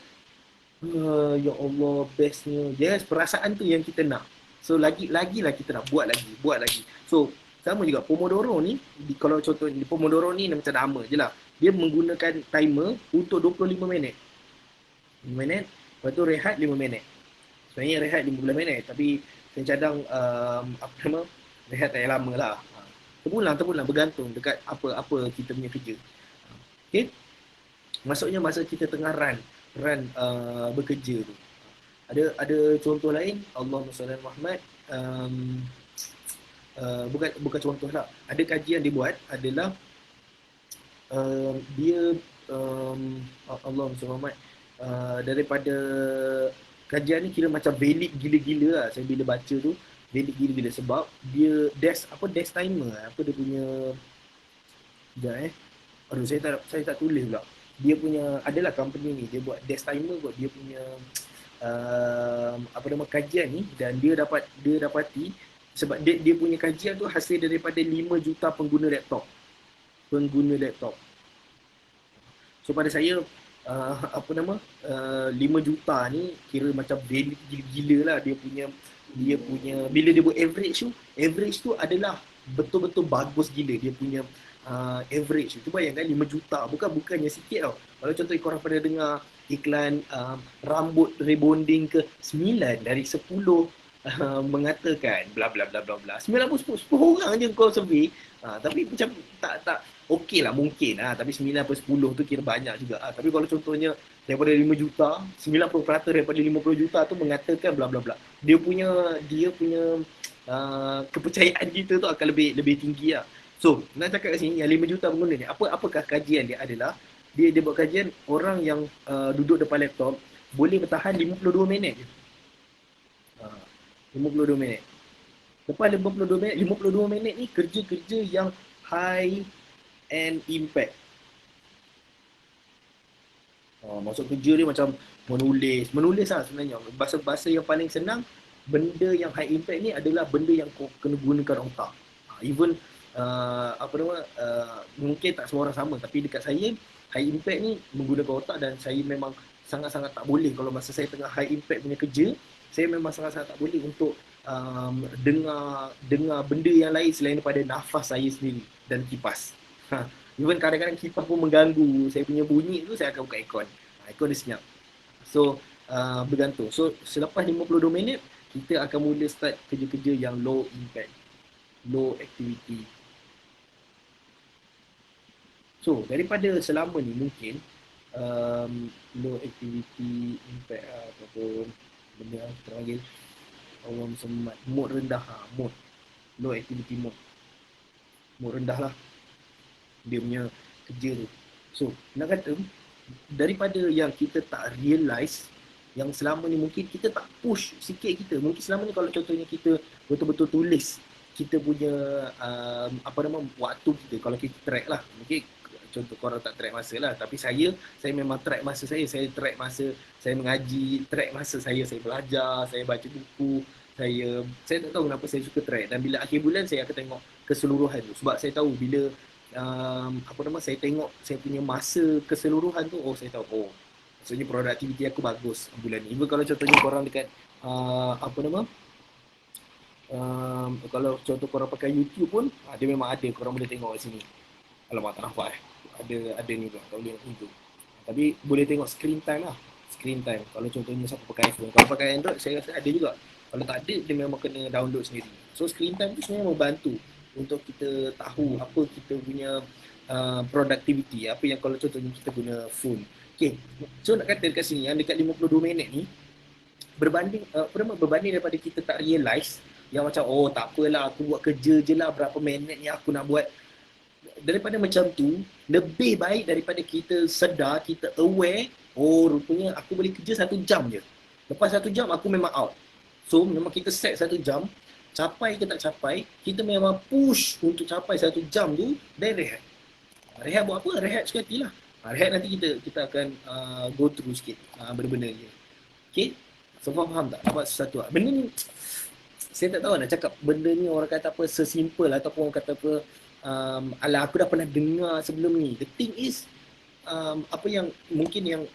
ya Allah, bestnya. Yes, perasaan tu yang kita nak. So lagi lah kita nak buat lagi. So sama juga Pomodoro ni, kalau contoh di Pomodoro ni macam nama je lah. Dia menggunakan timer untuk 25 minit. 5 minit, lepas tu rehat 5 minit. Sebenarnya rehat 15 minit, tapi saya cadang rehat tak lama lah. Terpulang bergantung dekat apa kita punya kerja. Okay? Maksudnya masa kita tengah run bekerja tu. Ada contoh lain, Allahumma salli ala Muhammad, bukan contoh lah. Ada kajian dibuat adalah dia Allahumma salli ala Muhammad, daripada kajian ni kira macam valid gila-gila lah. Saya bila baca tu valid gila-gila sebab dia desk timer, apa dia punya, sekejap saya tak tulis pula. Dia punya, adalah company ni, dia buat desk timer buat dia punya kajian ni, dan dia dapati sebab dia punya kajian tu hasil daripada 5 juta pengguna laptop. So pada saya apa nama 5 juta ni kira macam value gila-gila lah dia punya bila dia buat average tu adalah betul-betul bagus gila dia punya average. Tu bayangkan 5 juta bukannya sikit tau. Kalau contoh korang pernah dengar iklan rambut rebonding ke 9 dari 10 mengatakan bla bla bla bla bla 9 pun 10 orang je kau survey tapi macam tak okey lah mungkin tapi 9 per 10 tu kira banyak juga tapi kalau contohnya daripada 5 juta 90% daripada 50 juta tu mengatakan bla bla bla dia punya kepercayaan kita tu akan lebih lebih tinggi lah. So nak cakap kat sini yang 5 juta pengguna ni apakah kajian dia adalah dia buat kajian orang yang duduk depan laptop boleh bertahan 52 minit je. 52 minit. Lepas 52 minit, 52 minit ni kerja-kerja yang high and impact. Masuk kerja dia macam menulis lah sebenarnya. Bahasa yang paling senang, benda yang high impact ni adalah benda yang kau kena gunakan otak. Even mungkin tak semua orang sama, tapi dekat saya high impact ni menggunakan otak dan saya memang sangat-sangat tak boleh kalau masa saya tengah high impact punya kerja, saya memang sangat-sangat tak boleh untuk dengar benda yang lain selain daripada nafas saya sendiri dan kipas. Even kadang-kadang kipas pun mengganggu saya punya bunyi tu, saya akan buka aircon. Aircon dia senyap. So bergantung. So selepas 52 minit kita akan mula start kerja-kerja yang low impact, low activity. So daripada selama ni mungkin low activity impact ataupun benda yang kita panggil orang semat mood rendah mood low activity mood rendah lah dia punya kerja tu. So nak kata daripada yang kita tak realise yang selama ni mungkin kita tak push sikit kita. Mungkin selama ni kalau contohnya kita betul-betul tulis kita punya waktu kita, kalau kita track lah, mungkin contoh korang tak track masa lah, tapi saya memang track masa saya track masa saya mengaji, track masa saya belajar, saya baca buku, saya tak tahu kenapa saya suka track, dan bila akhir bulan saya akan tengok keseluruhan tu, sebab saya tahu bila saya tengok saya punya masa keseluruhan tu, saya tahu maksudnya produktiviti aku bagus bulan ni. Even kalau contohnya korang dekat kalau contoh korang pakai YouTube pun dia memang ada, korang boleh tengok kat sini. Alamak, tak nampak ada ni pula, tak boleh untuk. Tapi boleh tengok screen time lah. Screen time. Kalau contohnya siapa pakai iPhone. Kalau pakai Android, saya rasa ada juga. Kalau tak ada, dia memang kena download sendiri. So screen time tu sebenarnya membantu untuk kita tahu apa kita punya productivity. Apa yang kalau contohnya kita guna phone. Okay. So nak kata dekat sini, yang dekat 52 minit ni, berbanding daripada kita tak realise yang macam tak apalah aku buat kerja je lah berapa minit yang aku nak buat, daripada macam tu lebih baik daripada kita sedar, kita aware rupanya aku boleh kerja 1 jam je, lepas 1 jam aku memang out. So memang kita set 1 jam, capai ke tak capai kita memang push untuk capai 1 jam tu, dan rehat buat apa? Rehat sekali lah. Rehat nanti kita akan go through sikit benda-benda je. Okay, so faham tak? Dapat sesuatu lah. Benda ni saya tak tahu nak cakap benda ni orang kata apa sesimple ataupun orang kata apa alah aku dah pernah dengar sebelum ni. The thing is apa yang mungkin yang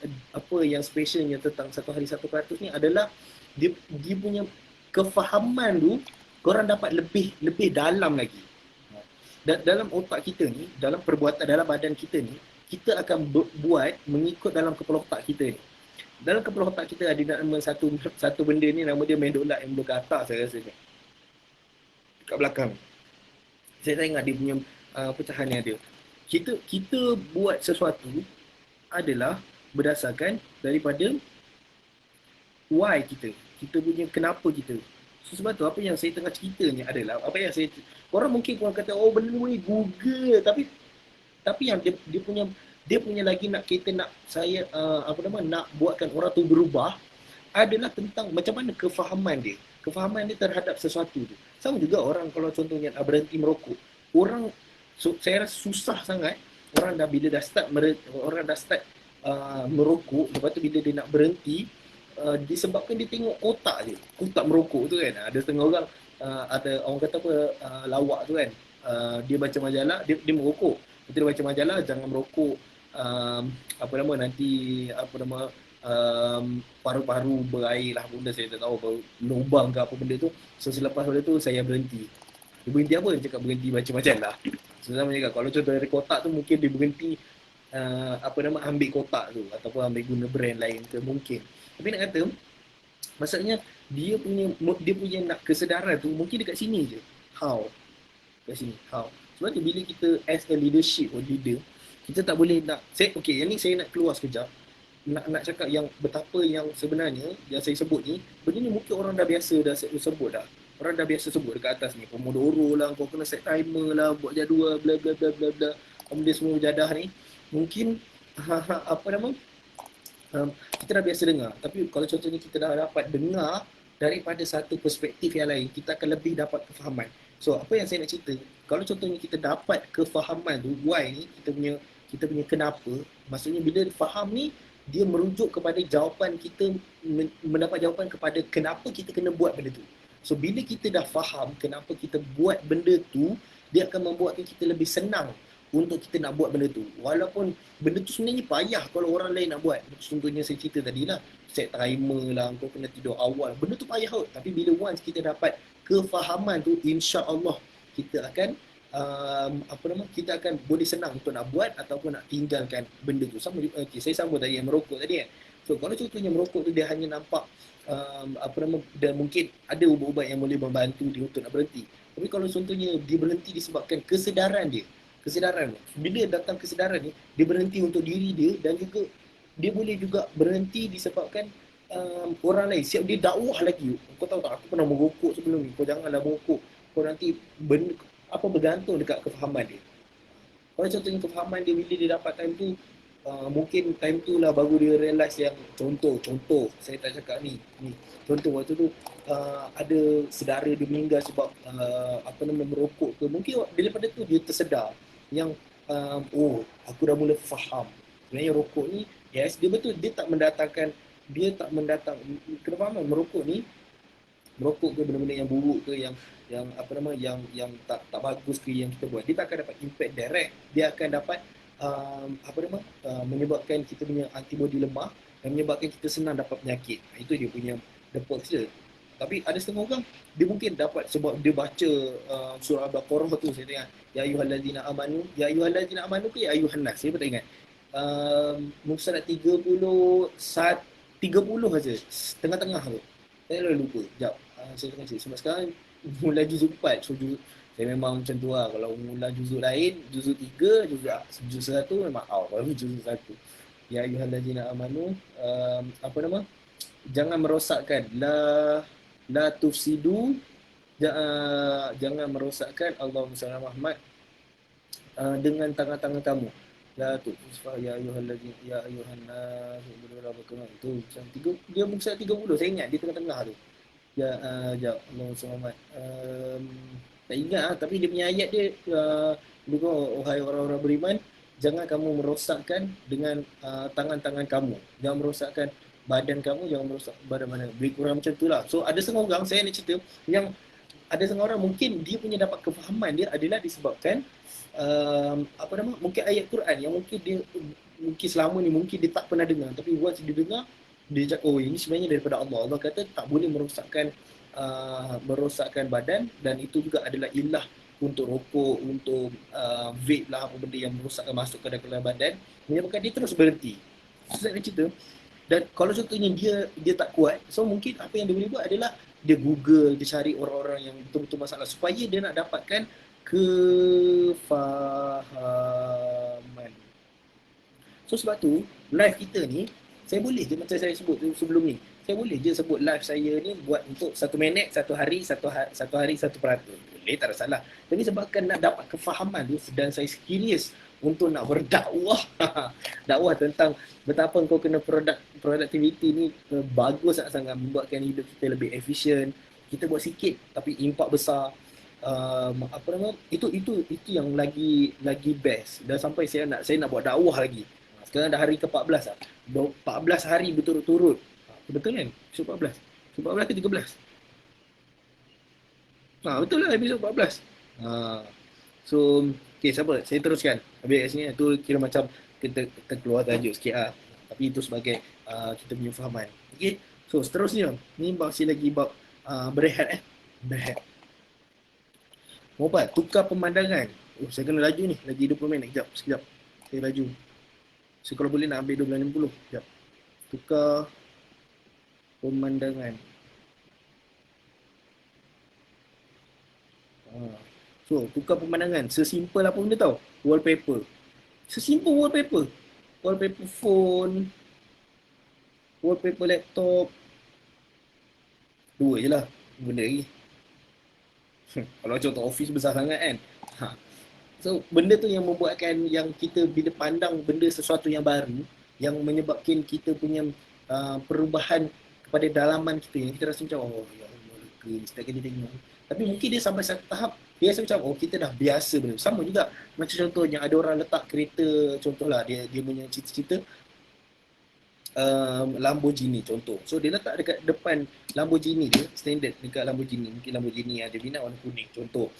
specialnya tentang 1 hari 1% ni adalah dia punya kefahaman tu korang dapat lebih dalam lagi. Dalam otak kita ni, dalam perbuatan dalam badan kita ni, kita akan buat mengikut dalam kepala otak kita ni. Dalam kepala otak kita ada nama satu benda ni, nama dia medulla oblongata, saya rasa ni. Kat belakang. Saya tak ingat dia punya pecahan yang ada. Kita buat sesuatu adalah berdasarkan daripada why kita. Kita punya kenapa kita. So, sebab tu apa yang saya tengah cerita ni adalah apa yang saya, korang mungkin korang kata benda ni Google, tapi yang dia punya lagi nak kita nak saya nak buatkan orang tu berubah adalah tentang macam mana kefahaman dia terhadap sesuatu tu. Sama juga orang kalau contohnya nak berhenti merokok, orang saya rasa susah sangat orang bila dah start merokok, lepas tu bila dia nak berhenti disebabkan dia tengok kotak merokok tu kan. Ada setengah orang ada orang kata apa lawak tu kan, dia baca majalah, dia merokok, dia baca majalah jangan merokok apa nama nanti apa nama paru-paru berair lah benda saya tak tahu apa lubang ke apa benda tu. So selepas benda tu saya berhenti. Dia berhenti apa? Dia cakap berhenti macam-macam lah. So sama cakap kalau contoh dari kotak tu mungkin dia berhenti apa nama ambil kotak tu ataupun ambil guna brand lain ke mungkin. Tapi nak kata maksudnya dia punya nak kesedaran tu mungkin dekat sini je. How? Kat sini. How? Sebab tu bila kita as a leadership or leader, kita tak boleh nak okay, yang ni saya nak keluar sekejap. Nak cakap yang betapa yang sebenarnya yang saya sebut ni, benda ni mungkin orang dah biasa dah sebut dah. Orang dah biasa sebut dekat atas ni, Pomodoro lah, kau kena set timer lah, buat jadual, bla bla bla bla bla. Benda semua jadah ni, mungkin apa nama? Kita dah biasa dengar. Tapi kalau contohnya kita dah dapat dengar daripada satu perspektif yang lain, kita akan lebih dapat kefahaman. So, apa yang saya nak cerita, kalau contohnya kita dapat kefahaman tu, why ni, kita punya kenapa, maksudnya bila faham ni, dia merujuk kepada jawapan kita, mendapat jawapan kepada kenapa kita kena buat benda tu. So, bila kita dah faham kenapa kita buat benda tu, dia akan membuatkan kita lebih senang untuk kita nak buat benda tu. Walaupun benda tu sebenarnya payah kalau orang lain nak buat. Contohnya saya cerita tadi lah, set timer lah, kau kena tidur awal. Benda tu payah kot. Tapi bila once kita dapat kefahaman tu, insya-Allah kita akan kita akan boleh senang untuk nak buat ataupun nak tinggalkan benda tu. Sama okay, saya sambung tadi yang merokok tadi kan. So kalau contohnya merokok tu dia hanya nampak dan mungkin ada ubat-ubat yang boleh membantu dia untuk nak berhenti. Tapi kalau contohnya dia berhenti disebabkan kesedaran dia, bila datang kesedaran ni, dia berhenti untuk diri dia dan juga dia boleh juga berhenti disebabkan orang lain. Siap dia dakwah lagi. Kau tahu tak, aku pernah merokok sebelum ni, kau janganlah merokok, kau nanti bergantung dekat kefahaman dia. Kalau contohnya kefahaman dia bila dia dapat time tu, mungkin time tu lah baru dia realise yang contoh saya tak cakap ni contoh waktu tu ada saudara dia meninggal sebab merokok ke, mungkin daripada tu dia tersedar yang oh aku dah mula faham sebenarnya rokok ni yes dia betul, dia tak mendatang kena faham merokok ke benda-benda yang buruk ke yang tak bagus ke yang kita buat, dia tak akan dapat impact direct, dia akan dapat menyebabkan kita punya antibody lemah dan menyebabkan kita senang dapat penyakit. Itu dia punya the perks dia. Tapi ada setengah orang dia mungkin dapat sebab dia baca surah Al-Baqarah tu, saya tengok ya ayyuhallazina amanu ke ya ayyuhan nas, saya tak ingat. Muka surat 30 saja tengah-tengah tu. Saya lupa. Sekejap. Saya tengah cek sebab sekarang mula juzuk 4. So saya memang macam tu lah. Kalau mula juzuk lain, juzuk 3, juzuk 1 memang kalau juzuk 1. Ya ayyuhallazina amanu jangan merosakkan la tufsidu, jangan merosakkan Allahumma salli ala Muhammad dengan tangan-tangan kamu. La tufsidu ya ayyuhallazina ya ayyuhannas itu macam 3 dia muka 30 saya ingat di tengah-tengah tu. Ya jap Allahumma salli ala Muhammad. Tak ingat tapi dia punya ayat dia wahai orang-orang beriman, jangan kamu merosakkan dengan tangan-tangan kamu. Jangan merosakkan badan kamu, jangan merosak badan-badan. Lebih kurang macam tu lah. So ada setengah orang, saya nak cerita, yang ada setengah orang mungkin dia punya dapat kefahaman dia adalah disebabkan mungkin ayat Quran yang mungkin selama ni mungkin dia tak pernah dengar, tapi once dia dengar, dia cakap, oh ini sebenarnya daripada Allah. Allah kata tak boleh merosakkan badan, dan itu juga adalah ilah untuk rokok, untuk vape lah, apa benda yang merosakkan masuk ke dalam badan, menyebabkan dia terus berhenti. So, saya nak cerita, dan kalau contohnya dia tak kuat, so mungkin apa yang dia boleh buat adalah dia Google, dia cari orang-orang yang betul-betul masalah supaya dia nak dapatkan kefahaman. So sebab tu live kita ni, saya boleh je macam saya sebut sebelum ni, saya boleh je sebut live saya ni buat untuk 1 minit, 1 hari, 1 hari 1%. Boleh, tak ada salah. Tapi sebabkan nak dapat kefahaman tu, dan saya serius untuk nak berdakwah dakwah tentang betapa kau kena productivity ni bagus sangat-sangat, membuatkan hidup kita lebih efisien. Kita buat sikit tapi impak besar. Itu yang lagi best. Dan sampai saya nak buat dakwah lagi. Sekarang dah hari ke-14 lah. 14 hari berturut-turut. Betul kan? Episod 14. Episod 14 ke 13? Betul lah episod 14. So okay, sabar, saya teruskan. Habis kat sini tu kira macam kita keluar tajuk sikit lah. Tapi itu sebagai kita punya fahaman. Okay. So seterusnya, ni masih lagi bab berehat berehat. Mau apa? Tukar pemandangan. Oh, saya kena laju ni. Lagi 20 minit. Sekejap. Saya laju. So, kalau boleh nak ambil 12.60. Sekejap. Tukar pemandangan. So, tukar pemandangan. Sesimpel apa benda tau? Wallpaper. Sesimpel wallpaper. Wallpaper phone. Wallpaper laptop. Dua je lah. Benda lagi. Kalau contoh office besar sangat kan. So, benda tu yang membuatkan yang kita bila pandang benda sesuatu yang baru, yang menyebabkan kita punya perubahan kepada dalaman kita, yang kita rasa macam, oh ya Allah, lega setiap kali tengok. Tapi mungkin dia sampai satu tahap, dia rasa macam, oh kita dah biasa benda. Sama juga, macam contohnya ada orang letak kereta, contohlah dia punya cita-cita, Lamborghini contoh. So dia letak dekat depan Lamborghini dia, standard dekat Lamborghini. Mungkin Lamborghini ada minat warna kuning contoh.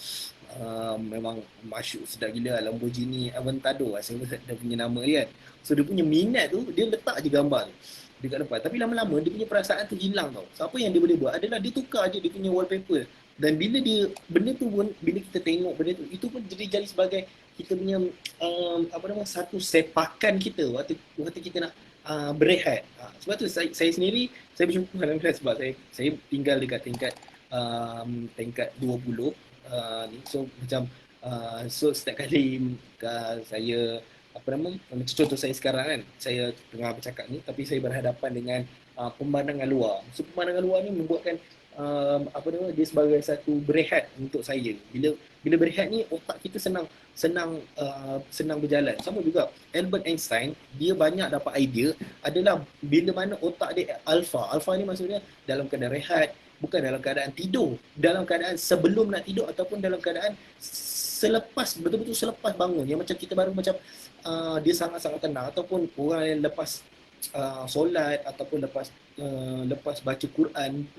Memang masyuk sedap gila Lamborghini Aventador lah, saya dah punya nama dia kan. So dia punya minat tu, dia letak je gambar tu dekat depan. Tapi lama-lama dia punya perasaan tu hilang tau. So apa yang dia boleh buat adalah dia tukar je dia punya wallpaper. Dan bila dia, benda tu pun, bila kita tengok benda tu, itu pun jadi sebagai kita punya satu sepakan kita waktu kita nak berehat. Sebab tu saya sendiri, saya bersyukur alhamdulillah sebab saya tinggal dekat tingkat 20 ni. So macam so setiap kali saya macam contoh saya sekarang kan, saya tengah bercakap ni tapi saya berhadapan dengan pemandangan luar. So pemandangan luar ni membuatkan dia sebagai satu berehat untuk saya. Bila berehat ni otak kita senang berjalan. Sama juga Albert Einstein, dia banyak dapat idea adalah bila mana otak dia alpha. Alpha ni maksudnya dalam keadaan rehat, bukan dalam keadaan tidur, dalam keadaan sebelum nak tidur ataupun dalam keadaan betul-betul selepas bangun, yang macam kita baru macam dia sangat-sangat tenang, ataupun orang yang lepas solat ataupun lepas baca Quran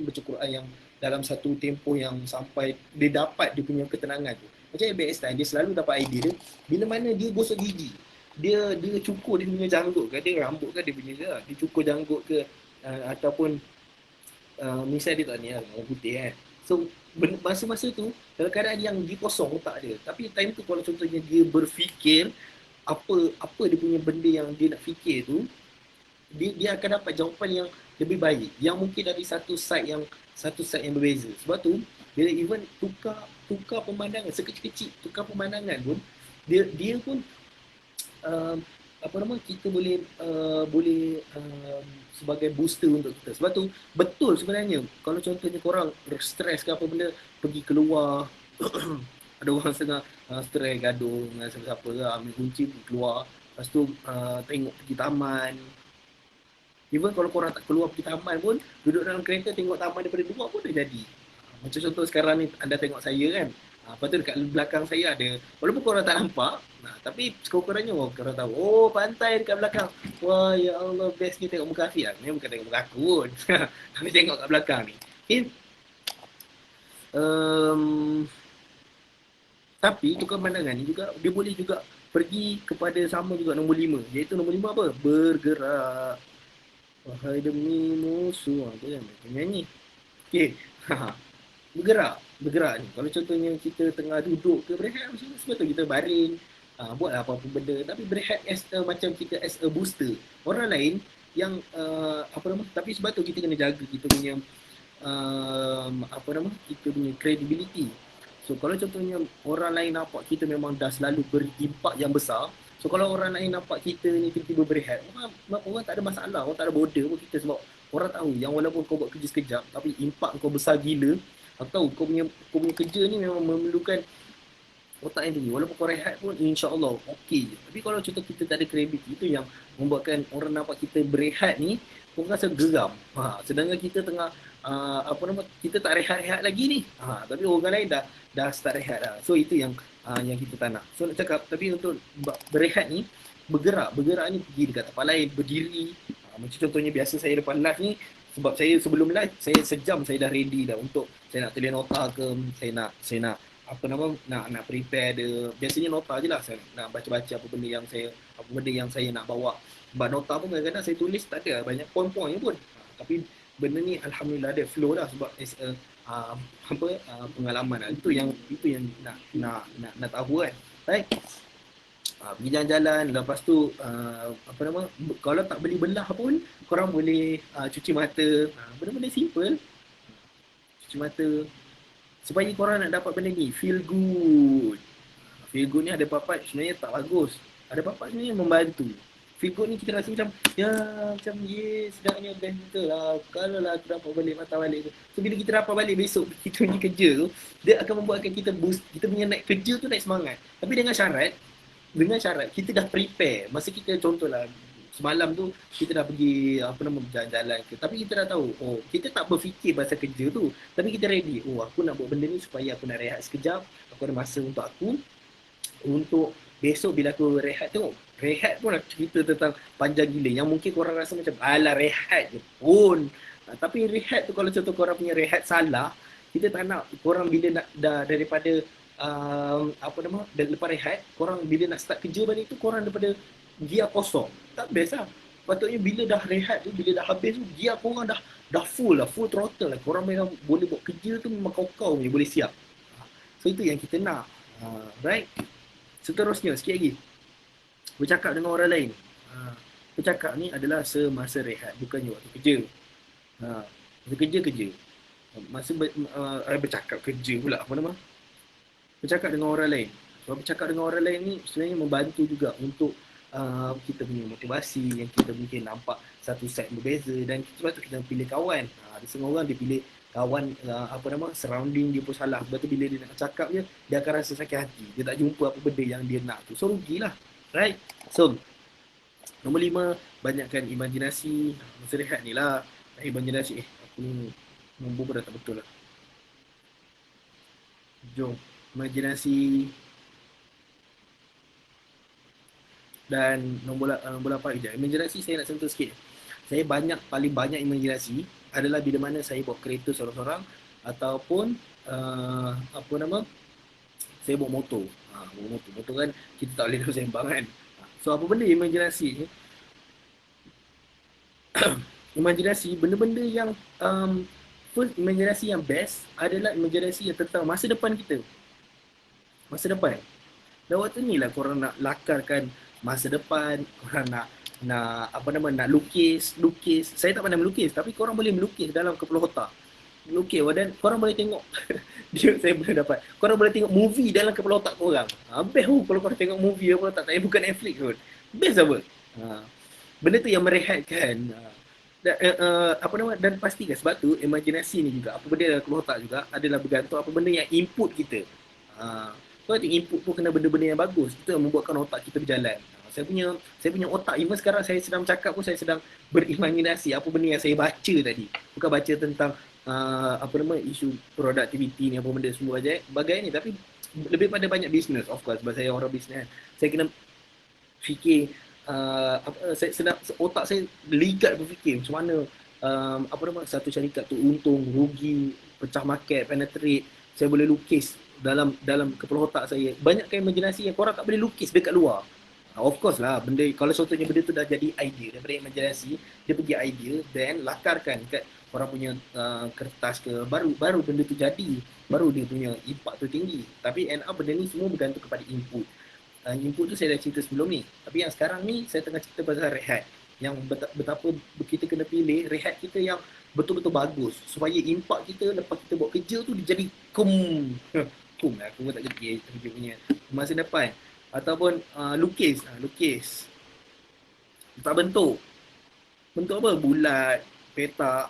yang dalam satu tempoh yang sampai dia dapat dia punya ketenangan tu. Macam Albert Einstein, dia selalu dapat idea dia bila mana dia gosok gigi, dia cukur dia punya janggut ke, dia rambut ke dia punya dia cukur janggut ke, ataupun misalnya dia tak ni lah, orang putih kan. So masa-masa tu dalam keadaan yang dia kosong otak dia, tapi time tu kalau contohnya dia berfikir apa dia punya benda yang dia nak fikir tu, dia akan dapat jawapan yang lebih baik, yang mungkin dari satu side yang berbeza. Sebab tu bila even tukar pemandangan sekecil-kecil, tukar pemandangan pun dia pun kita boleh sebagai booster untuk kita. Sebab tu betul sebenarnya kalau contohnya korang stres ke apa benda, pergi keluar ada orang setengah stres gaduh dengan siapa-siapa ke, ambil kunci pergi keluar, lepas tu tengok pergi taman. Even kalau korang tak keluar pergi taman pun, duduk dalam kereta tengok taman daripada luar pun dah jadi. Macam contoh sekarang ni anda tengok saya kan, lepas tu dekat belakang saya ada, walaupun korang tak nampak, tapi sekurang-kurangnya korang tahu, oh pantai dekat belakang. Wah ya Allah, best ni tengok muka Afiq lah. Ni bukan tengok muka aku pun. Tapi tengok kat belakang ni. Okay. Tapi tukar pandangan ni juga, dia boleh juga pergi kepada sama juga nombor 5, iaitu nombor 5 apa? Bergerak. Wahai demi musuh, tu kan nyanyi. Okay. Bergerak ni. Kalau contohnya kita tengah duduk ke berehat, sebab tu kita baring, buatlah apa-apa benda, tapi berehat macam kita as a booster. Orang lain yang tapi sebab tu kita kena jaga kita punya kita punya credibility. So kalau contohnya orang lain nampak kita memang dah selalu berimpak yang besar, so kalau orang lain nampak kita ni tiba-tiba berehat, orang tak ada masalah, orang tak ada border pun kita, sebab orang tahu yang walaupun kau buat kerja sekejap tapi impak kau besar gila. Aku tahu kau punya kerja ni memang memerlukan otak yang tinggi. Walaupun kau rehat pun insya-Allah okey je. Tapi kalau contoh kita tak ada credibility, itu yang membuatkan orang nampak kita berehat ni orang rasa geram. Sedangkan kita tengah kita tak rehat-rehat lagi ni. Tapi orang lain dah start rehat dah. So itu yang kita tak nak. So nak cakap, tapi untuk berehat ni, bergerak ni pergi dekat tempat lain, berdiri. Macam contohnya biasa saya lepas live ni, sebab saya sebelum live saya sejam saya dah ready dah untuk saya nak tulis nota ke, saya nak apa nama, nak prepare ada, biasanya nota je lah, saya nak baca-baca apa benda yang saya nak bawa. Sebab nota pun kadang-kadang saya tulis tak ada banyak poin-poin pun. Tapi benda ni alhamdulillah ada flow dah, sebab it's a pengalaman lah. Itu yang nak tahu kan. Baik. Pergi jalan-jalan, lepas tu apa nama, kalau tak beli belah pun korang boleh cuci mata. Benda-benda simple, cuci mata, supaya korang nak dapat benda ni feel good. Feel good ni ada papat sebenarnya tak bagus, ada papat sebenarnya membantu. Feel good ni kita rasa macam ya, macam sedapnya, best betul lah kalau lah aku dapat balik mata balik tu. So bila kita dapat balik besok kita punya kerja tu, dia akan membuatkan kita boost, kita punya naik kerja tu naik semangat. Tapi dengan syarat kita dah prepare masa kita, contohlah semalam tu kita dah pergi apa nama, jalan-jalan ke, tapi kita dah tahu, oh kita tak berfikir pasal kerja tu, tapi kita ready, oh aku nak buat benda ni supaya aku nak rehat sekejap, aku ada masa untuk aku, untuk besok bila aku rehat. Tengok, rehat pun nak cerita tentang panjang gila yang mungkin korang rasa macam alah rehat je pun. Tapi rehat tu, kalau contoh korang punya rehat salah, kita tak nak korang bila nak dah daripada apa nama, dah lepas rehat korang bila nak start kerja balik tu korang daripada gear kosong, tak best lah. Patutnya bila dah rehat tu, bila dah habis tu, gear korang dah full lah, full throttle lah, korang memang boleh buat kerja tu memang kau-kau je boleh siap. So itu yang kita nak. Right. Seterusnya, sikit lagi, bercakap dengan orang lain. Bercakap ni adalah semasa rehat, bukannya waktu kerja. Masa kerja. Masa bercakap kerja pula, apa nama? Bercakap dengan orang lain. Sebab bercakap dengan orang lain ni sebenarnya membantu juga untuk kita punya motivasi, yang kita mungkin nampak satu set berbeza, dan sebab tu kita pilih kawan. Ada setengah orang dia pilih kawan, apa nama, surrounding dia pun salah. Sebab tu bila dia nak cakap je, dia akan rasa sakit hati. Dia tak jumpa apa benda yang dia nak tu. So rugilah. Right? So, nombor 5, banyakkan imajinasi. Masa rehat ni lah. Imajinasi. Aku ni nombor pun dah tak betul lah. Jom. Imajinasi. Dan nombor 8 kejap. Imajinasi saya nak sentuh sikit. Saya paling banyak imajinasi adalah bila mana saya bawa kereta seorang-seorang, ataupun apa nama, saya bawa motor. Motor kan kita tak boleh dah sembang kan. So apa benda imajinasi? Imajinasi benda-benda yang first, imajinasi yang best adalah imajinasi yang tentang masa depan kita. Masa depan. Dan waktu ni lah korang nak lakarkan masa depan, korang nak apa nama, nak lukis. Saya tak pandai melukis, tapi korang boleh melukis dalam kepala otak. Melukis, dan korang boleh tengok dia, saya boleh dapat, korang boleh tengok movie dalam kepala otak korang. Best kalau korang tengok movie apa tak, bukan Netflix pun. Best apa? Benda tu yang merehatkan. Dan, apa nama, dan pastikan, sebab tu imajinasi ni juga, apa benda dalam kepala otak juga adalah bergantung apa benda yang input kita. So I think input pun kena benda-benda yang bagus. Itu yang membuatkan otak kita berjalan. Saya punya otak, even sekarang saya sedang cakap pun, saya sedang berimajinasi apa benda yang saya baca tadi. Bukan baca tentang apa nama, isu productivity ni, apa benda semua bagai ni, tapi lebih pada banyak business, of course, sebab saya orang business. Saya kena fikir, otak saya ligat berfikir macam mana apa nama, satu syarikat tu untung, rugi, pecah market, penetrate. Saya boleh lukis dalam kepala otak saya. Banyakkan imajinasi yang korang tak boleh lukis dekat luar. Of course lah, benda, kalau contohnya benda tu dah jadi idea, daripada imajinasi dia pergi idea, then lakarkan kat orang punya kertas ke, baru benda tu jadi, baru dia punya impact tu tinggi. Tapi end up benda ni semua bergantung kepada input. Input tu saya dah cerita sebelum ni, tapi yang sekarang ni saya tengah cerita pasal rehat, yang betapa kita kena pilih rehat kita yang betul-betul bagus, supaya impact kita lepas kita buat kerja tu dia jadi kum lah, aku pun tak kerti kerja punya masa depan. Ataupun lukis tak bentuk apa, bulat, petak,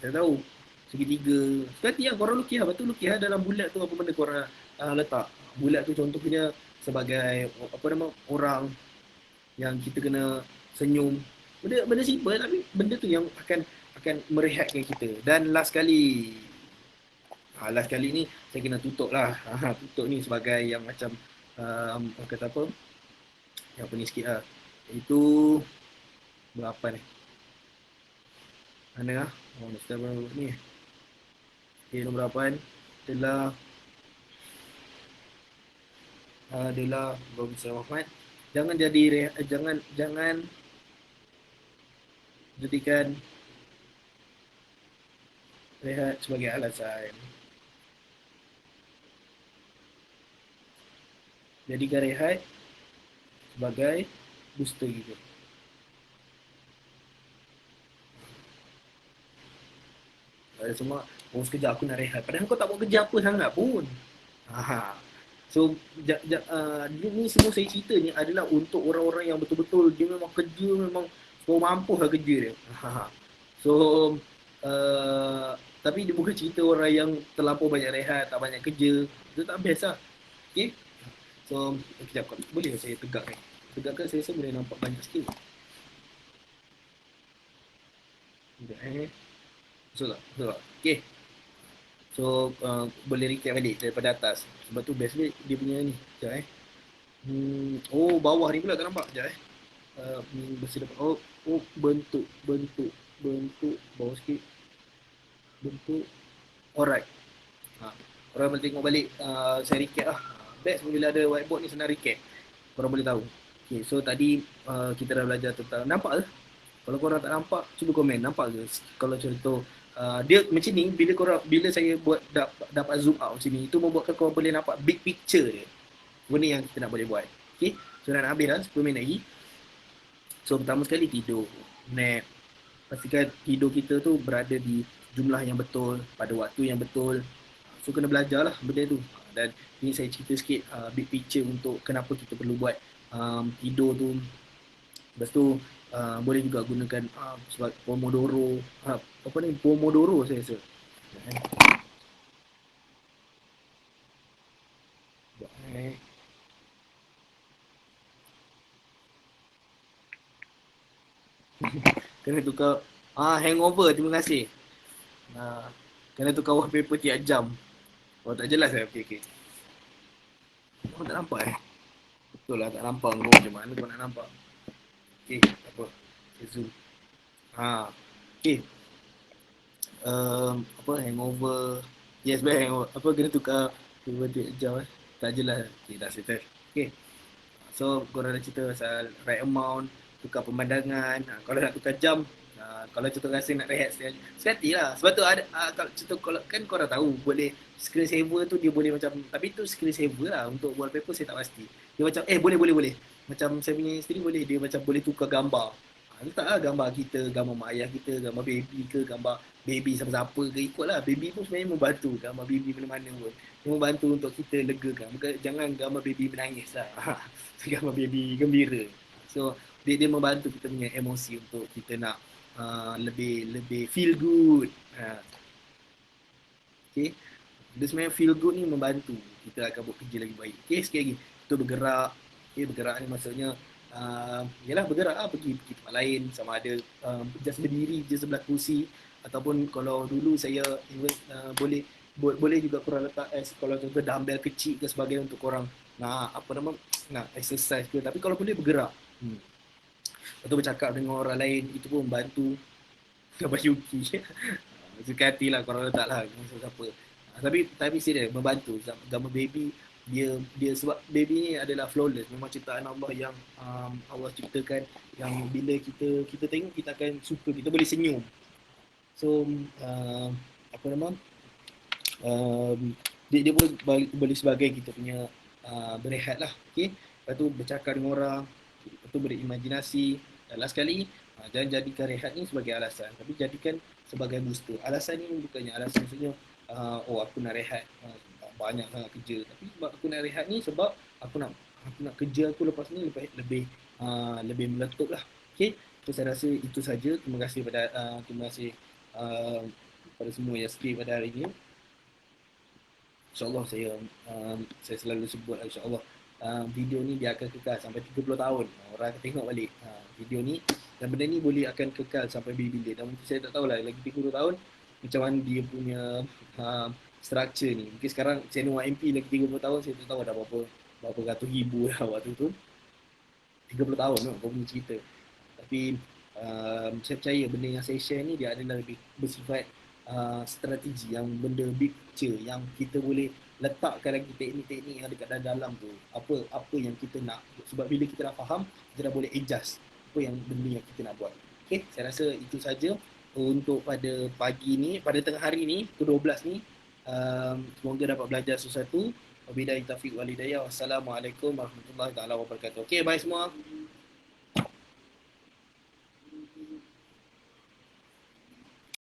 tak tahu, segitiga, sekali yang korang lukis. Lepas tu lukis dalam bulat tu apa benda korang letak. Bulat tu contohnya sebagai apa nama, orang yang kita kena senyum. Benda simple, tapi benda tu yang akan merehatkan kita. Dan last kali ni saya kena tutup lah. Tutup ni sebagai yang macam kata apa, yang apa ni sikit lah. Itu berapa ni? Mana lah? Sudah berapa ni? Okay, nombor 8 adalah adalah Bapak Muhammad, jangan jadi jangan jadikan rehat sebagai alasan. Jadikan rehat sebagai booster gitu. Ada semua, oh sekejap aku nak rehat. Padahal kau tak buat kerja apa sangat pun. Ha. So, ni semua saya cerita ni adalah untuk orang-orang yang betul-betul dia memang kerja, memang kau mampu lah kerja dia. Ha. So, uh, tapi dia bukan cerita orang yang terlampau banyak rehat, tak banyak kerja. Itu tak best lah. Okay? So, kejap, boleh saya tegakkan? Tegakkan saya rasa boleh nampak banyak sikit. Sekejap Betul tak? Betul tak? Okay. So, boleh recap balik daripada atas. Sebab tu best dia punya ni. Sekejap Oh, bawah ni pula tak nampak. Sekejap bersih dapat. Oh, bentuk. Bawah sikit. Bentuk. Alright. Ha. Korang boleh tengok balik saya recap lah. Best bila ada whiteboard ni senang recap. Korang boleh tahu. Okay, so tadi kita dah belajar tentang, nampak ke? Kalau korang tak nampak, cuba komen. Nampak ke? Kalau contoh, dia macam ni, bila saya buat dapat zoom out macam ni, itu membuatkan korang boleh nampak big picture dia. Benda yang kita nak boleh buat. Okay, so dah nak habis dah, 10 minit lagi. So pertama sekali tidur, nap. Pastikan tidur kita tu berada di jumlah yang betul, pada waktu yang betul. So kena belajar lah benda tu. Dan ni saya cerita sikit big picture untuk kenapa kita perlu buat tidur tu. Lepas tu boleh juga gunakan sebab Pomodoro. Apa ni? Pomodoro saya rasa. Kena tukar hangover, terima kasih. Kena tukar wallpaper tiap jam. Oh tak jelas okey okey. Oh tak nampak Betul lah tak nampak kau macam mana kau nak nampak. Okey, apa? Saya zoom. Okey. Apa hangover. Yes, baik hangover. Apa kena tukar wallpaper tiap jam Tak jelas. Okey, dah settle. Okey. So, korang dah cerita pasal right amount, tukar pemandangan. Kalau nak tukar jam, kalau contoh rasa nak rehat sekali lah. Sebab tu ada, kalau contoh kan korang tahu, boleh screen saver tu dia boleh macam, tapi tu screen saver lah. Untuk wallpaper saya tak pasti. Dia macam, boleh. Macam saya punya isteri boleh, dia macam boleh tukar gambar. Letaklah gambar kita, gambar mak ayah kita, gambar baby ke, gambar baby siapa-siapa ke, ikutlah. Baby pun sebenarnya membantu, gambar baby mana-mana pun. Dia membantu untuk kita legakan. Jangan gambar baby menangis lah. Gambar baby gembira. So, dia membantu kita punya emosi untuk kita nak lebih feel good. Okay. Dia sebenarnya feel good ni membantu kita akan buat kerja lagi baik. Okay, sekali lagi. Kita bergerak. Okay, bergerak ni maksudnya yalah bergerak lah, pergi tempat lain, sama ada just berdiri je sebelah kursi, ataupun kalau dulu saya boleh juga korang letak kalau contoh dumbbell kecil ke sebagai untuk korang nak exercise ke, tapi kalau boleh bergerak atau bercakap dengan orang lain, itu pun membantu. Gambar Yuki suka hati lah korang letak lah siapa. Tapi serius membantu. Gambar baby, dia sebab baby ni adalah flawless, memang ciptaan Allah yang Allah ciptakan, yang bila kita tengok kita akan suka, kita boleh senyum. So apa nama dia pun boleh sebagai kita punya berehat lah. Okay? Lepas tu bercakap dengan orang, lepas tu berimajinasi. Dan last sekali, jangan jadikan rehat ni sebagai alasan, tapi jadikan sebagai booster. Alasan ni bukannya alasan maksudnya aku nak rehat, banyak sangat kerja, tapi sebab aku nak rehat ni sebab aku nak kerja aku lepas ni lebih meletup lah. Okay? So saya rasa itu saja. Terima kasih pada semua yang stay pada hari ini. InsyaAllah saya selalu sebut insyaAllah video ni dia akan kekal sampai 30 tahun. Orang akan tengok balik video ni, dan benda ni boleh akan kekal sampai bila-bila. Dan mungkin saya tak tahulah lagi 30 tahun macam mana dia punya structure ni. Mungkin sekarang channel YMP lagi 30 tahun saya tak tahu ada berapa ratus ribu lah waktu tu. 30 tahun tu kau punya cerita. Tapi saya percaya benda yang saya share ni dia adalah lebih bersifat strategi, yang benda big picture yang kita boleh letakkan lagi teknik-teknik yang dekat dalam tu, apa yang kita nak. Sebab bila kita dah faham, kita dah boleh adjust apa yang benda yang kita nak buat. Okay, saya rasa itu saja untuk pada pagi ni, pada tengah hari ni, pukul 12 ni. Semoga dapat belajar sesuatu. Wabillahi taufiq wal hidayah. Wassalamualaikum warahmatullahi taala wabarakatuh. Okay, bye semua.